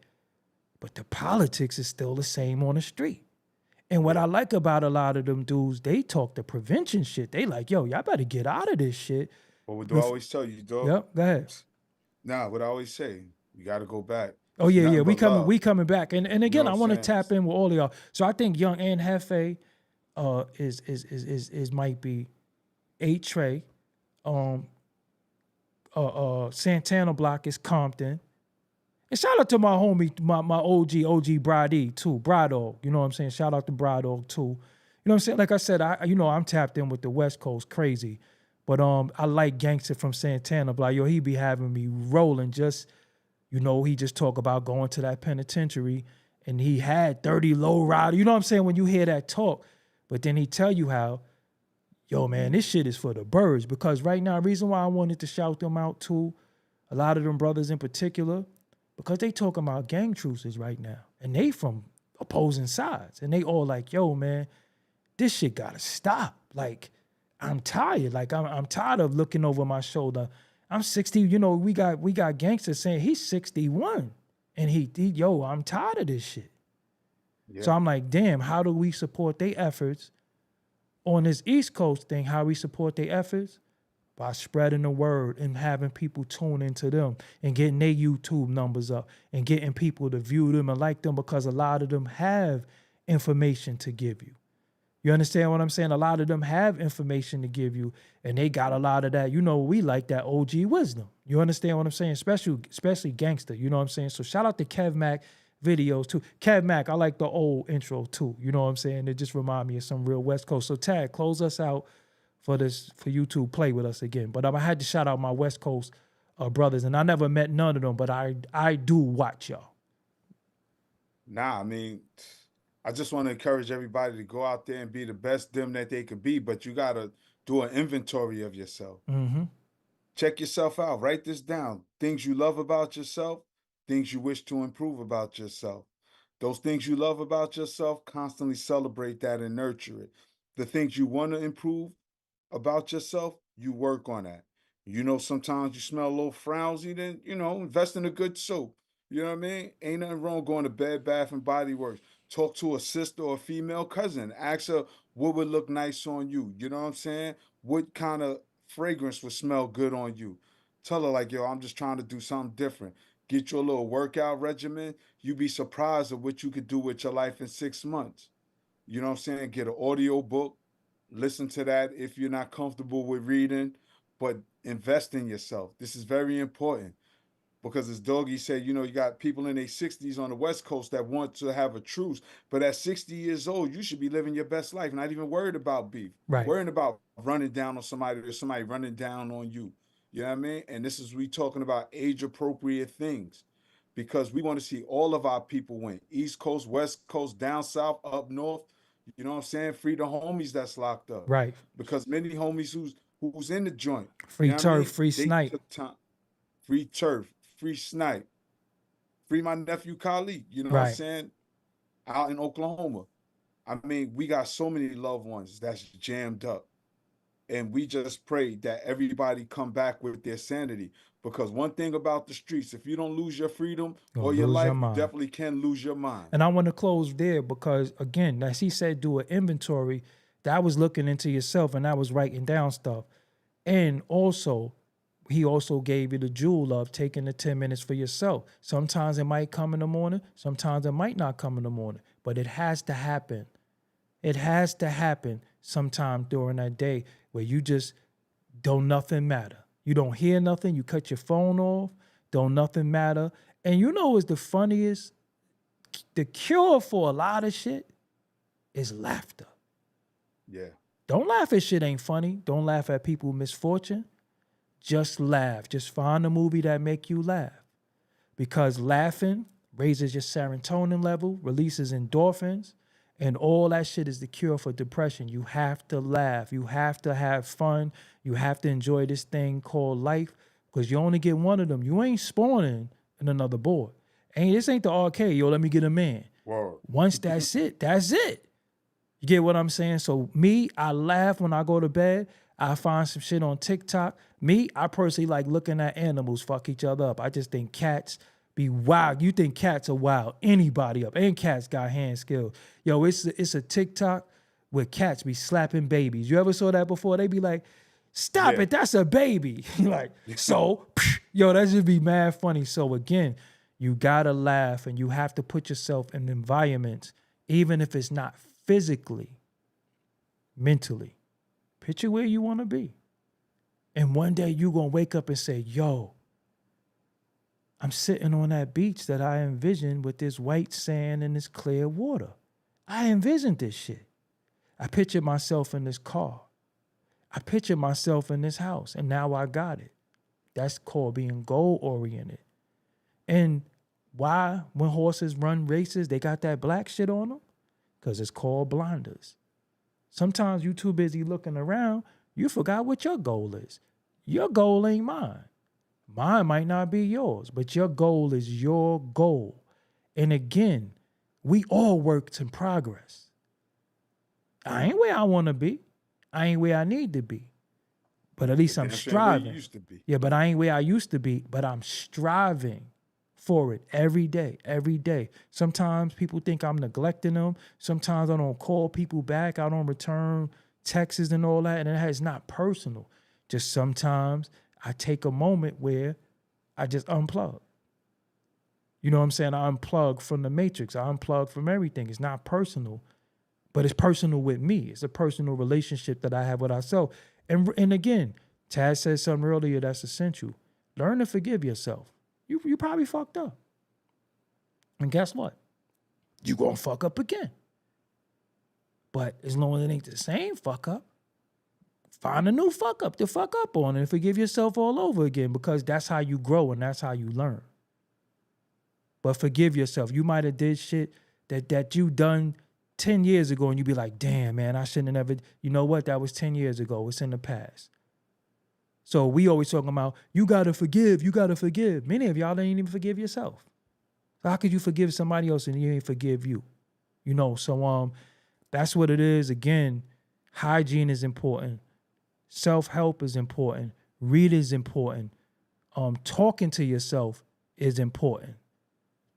but the politics is still the same on the street. And what I like about a lot of them dudes, they talk the prevention shit. They like, yo, y'all better get out of this shit. But what do I always tell you, dog? Yep, go ahead. Nah, what I always say, you got to go back. Oh It's yeah, nothing we but coming, love. we coming back, and again, You know I what want to I'm saying? tap in with all of y'all. So I think Young and Hefe, is might be 8 Trey, Santana Block is Compton, and shout out to my homie, my OG Brady too, Brado. You know what I'm saying? Shout out to Brado too. You know what I'm saying? Like I said, I'm tapped in with the West Coast crazy, but I like Gangster from Santana Block. Yo, he be having me rolling just. He just talk about going to that penitentiary and he had 30 low rider. You know what I'm saying? When you hear that talk, but then he tell you how, yo, man, this shit is for the birds. Because right now, reason why I wanted to shout them out too, a lot of them brothers in particular, because they talking about gang truces right now. And they from opposing sides. And they all like, yo, man, this shit gotta stop. Like, I'm tired. Like, I'm tired of looking over my shoulder. I'm 60, we got gangsters saying he's 61. And yo, I'm tired of this shit. Yeah. So I'm like, damn, how do we support their efforts on this East Coast thing? How we support their efforts? By spreading the word and having people tune into them and getting their YouTube numbers up and getting people to view them and like them because a lot of them have information to give you. You understand what I'm saying? A lot of them have information to give you, and they got a lot of that. You know, we like that OG wisdom. You understand what I'm saying? Especially gangster. You know what I'm saying? So shout out to Kev Mac videos too. Kev Mac, I like the old intro too. You know what I'm saying? It just remind me of some real West Coast. So Tag, close us out for you to play with us again. But I had to shout out my West Coast brothers, and I never met none of them, but I do watch y'all. Nah, I mean, I just want to encourage everybody to go out there and be the best them that they could be, but you got to do an inventory of yourself. Mm-hmm. Check yourself out. Write this down. Things you love about yourself, things you wish to improve about yourself. Those things you love about yourself, constantly celebrate that and nurture it. The things you want to improve about yourself, you work on that. You know, sometimes you smell a little frowsy, then, invest in a good soap. You know what I mean? Ain't nothing wrong going to Bed Bath and Body Works. Talk to a sister or a female cousin. Ask her what would look nice on you. You know what I'm saying? What kind of fragrance would smell good on you? Tell her like, yo, I'm just trying to do something different. Get your little workout regimen. You'd be surprised at what you could do with your life in 6 months. You know what I'm saying? Get an audio book. Listen to that if you're not comfortable with reading, but invest in yourself. This is very important because, as Doggie said, you got people in their 60s on the West Coast that want to have a truce, but at 60 years old, you should be living your best life, not even worried about beef, Right. worrying about running down on somebody or somebody running down on you. You know what I mean? And this is we talking about age-appropriate things because we want to see all of our people win. East Coast, West Coast, down south, up north. You know what I'm saying? Free the homies that's locked up. Right. Because many homies who's in the joint. Free you know turf, what I mean? free They snipe. took time. Free turf, free snipe. Free my nephew Khalid, you know what I'm Right. saying? Out in Oklahoma. I mean, we got so many loved ones that's jammed up. And we just pray that everybody come back with their sanity. Because one thing about the streets, if you don't lose your freedom or your life, you definitely can lose your mind. And I want to close there because, again, as he said, do an inventory. That was looking into yourself and I was writing down stuff. And also, he also gave you the jewel of taking the 10 minutes for yourself. Sometimes it might come in the morning. Sometimes it might not come in the morning. But it has to happen. It has to happen sometime during that day where you just don't nothing matter. You don't hear nothing. You cut your phone off. Don't nothing matter. And you know what's the funniest? The cure for a lot of shit is laughter. Yeah. Don't laugh at shit ain't funny. Don't laugh at people's misfortune. Just laugh. Just find a movie that make you laugh. Because laughing raises your serotonin level, releases endorphins, and all that shit is the cure for depression. You have to laugh. You have to have fun. You have to enjoy this thing called life because you only get one of them. You ain't spawning in another board. This ain't the arcade. Yo, let me get a man. Word. Once that's it, that's it. You get what I'm saying? So me, I laugh when I go to bed. I find some shit on TikTok. Me, I personally like looking at animals fuck each other up. I just think cats be wild. You think cats are wild. Anybody up. And cats got hand skills. Yo, it's a TikTok where cats be slapping babies. You ever saw that before? They be like, stop it, that's a baby. Like, so, yo, that should be mad funny. So again, you gotta laugh and you have to put yourself in environments, even if it's not physically, mentally. Picture where you wanna be. And one day you gonna wake up and say, yo, I'm sitting on that beach that I envisioned with this white sand and this clear water. I envisioned this shit. I pictured myself in this car. I pictured myself in this house, and now I got it. That's called being goal-oriented. And why, when horses run races, they got that black shit on them? Because it's called blinders. Sometimes you too busy looking around, you forgot what your goal is. Your goal ain't mine. Mine might not be yours, but your goal is your goal. And again, we all works in progress. I ain't where I want to be. I ain't where I need to be. But at least I'm striving. Where you used to be. Yeah, but I ain't where I used to be, but I'm striving for it every day, every day. Sometimes people think I'm neglecting them. Sometimes I don't call people back. I don't return texts and all that. And it's not personal. Just sometimes I take a moment where I just unplug. You know what I'm saying? I unplug from the matrix. I unplug from everything. It's not personal, But it's personal with me. It's a personal relationship that I have with ourselves. And again, Taz said something earlier that's essential. Learn to forgive yourself. You probably fucked up. And guess what? You gonna fuck up again. But as long as it ain't the same fuck up, find a new fuck up to fuck up on and forgive yourself all over again, because that's how you grow and that's how you learn. But forgive yourself. You might have did shit that you done 10 years ago and you be like, damn, man, I shouldn't have never, you know what? That was 10 years ago. It's in the past. So we always talking about, you got to forgive, you got to forgive. Many of y'all didn't even forgive yourself. So how could you forgive somebody else and you ain't forgive you? You know, so that's what it is. Again, hygiene is important. Self-help is important. Read is important. Talking to yourself is important.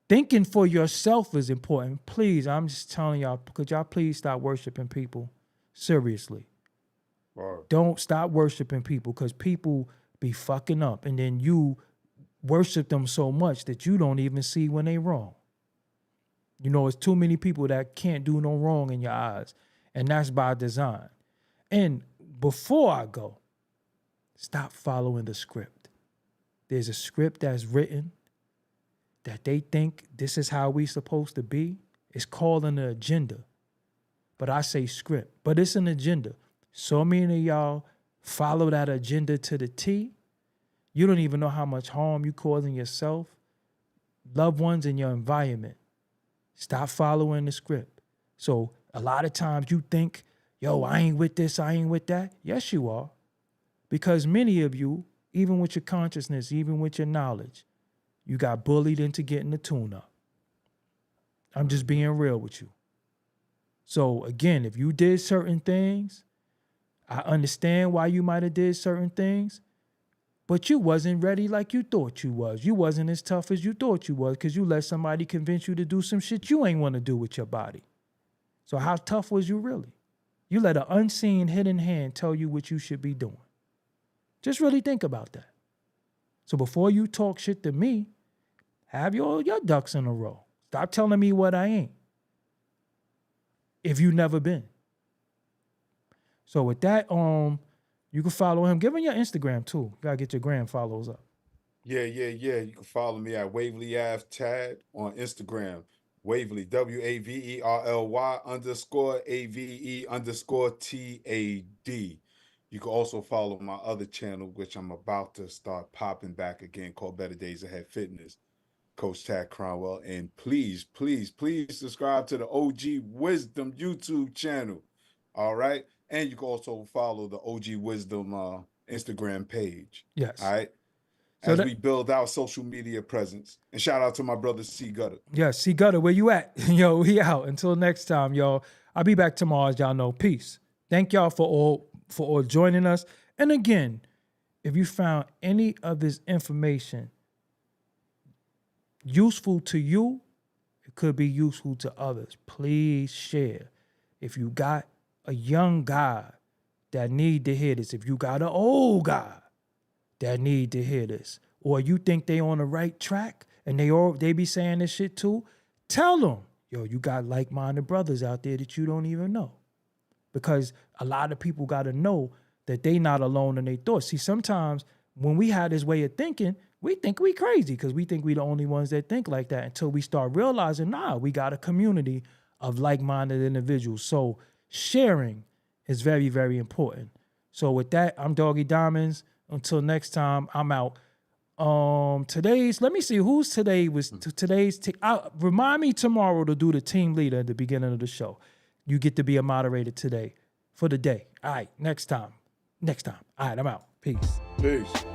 Thinking for yourself is important. Please, I'm just telling y'all, could y'all please stop worshiping people? Seriously. Wow. Don't stop worshiping people, because people be fucking up. And then you worship them so much that you don't even see when they wrong. You know, it's too many people that can't do no wrong in your eyes. And that's by design. And before I go, stop following the script. There's a script that's written that they think this is how we supposed to be. It's called an agenda. But I say script. But it's an agenda. So many of y'all follow that agenda to the T. You don't even know how much harm you causing yourself, loved ones, and your environment. Stop following the script. So a lot of times you think, yo, I ain't with this, I ain't with that. Yes, you are. Because many of you, even with your consciousness, even with your knowledge, you got bullied into getting the tune-up. I'm just being real with you. So again, if you did certain things, I understand why you might have did certain things, but you wasn't ready like you thought you was. You wasn't as tough as you thought you was, because you let somebody convince you to do some shit you ain't want to do with your body. So how tough was you really? You let an unseen hidden hand tell you what you should be doing. Just really think about that. So before you talk shit to me, have your ducks in a row. Stop telling me what I ain't, if you never been. So with that, you can follow him. Give him your Instagram too. You gotta get your gram follows up. Yeah. You can follow me at Waverly Ave Tad on Instagram. Waverly, WAVERLY _AVE_TAD. You can also follow my other channel, which I'm about to start popping back again, called Better Days Ahead Fitness, Coach Tad Cromwell. And please subscribe to the OG Wisdom YouTube channel. All right. And you can also follow the OG Wisdom Instagram page. Yes. All right. So As we build our social media presence. And shout out to my brother C Gutter. Yeah, C Gutter, where you at? Yo, we out. Until next time, y'all. I'll be back tomorrow, as y'all know. Peace. Thank y'all for all joining us. And again, if you found any of this information useful to you, it could be useful to others. Please share. If you got a young guy that need to hear this, if you got an old guy that need to hear this, or you think they on the right track and they be saying this shit too, tell them, yo, you got like-minded brothers out there that you don't even know. Because a lot of people got to know that they not alone in their thoughts. See, sometimes when we have this way of thinking, we think we crazy because we think we the only ones that think like that, until we start realizing, nah, we got a community of like-minded individuals. So sharing is very, very important. So with that, I'm Doggie Diamonds. Until next time, I'm out. Let me see who's today was today's. Remind me tomorrow to do the team leader at the beginning of the show. You get to be a moderator today for the day. All right, next time. All right, I'm out. Peace. Peace.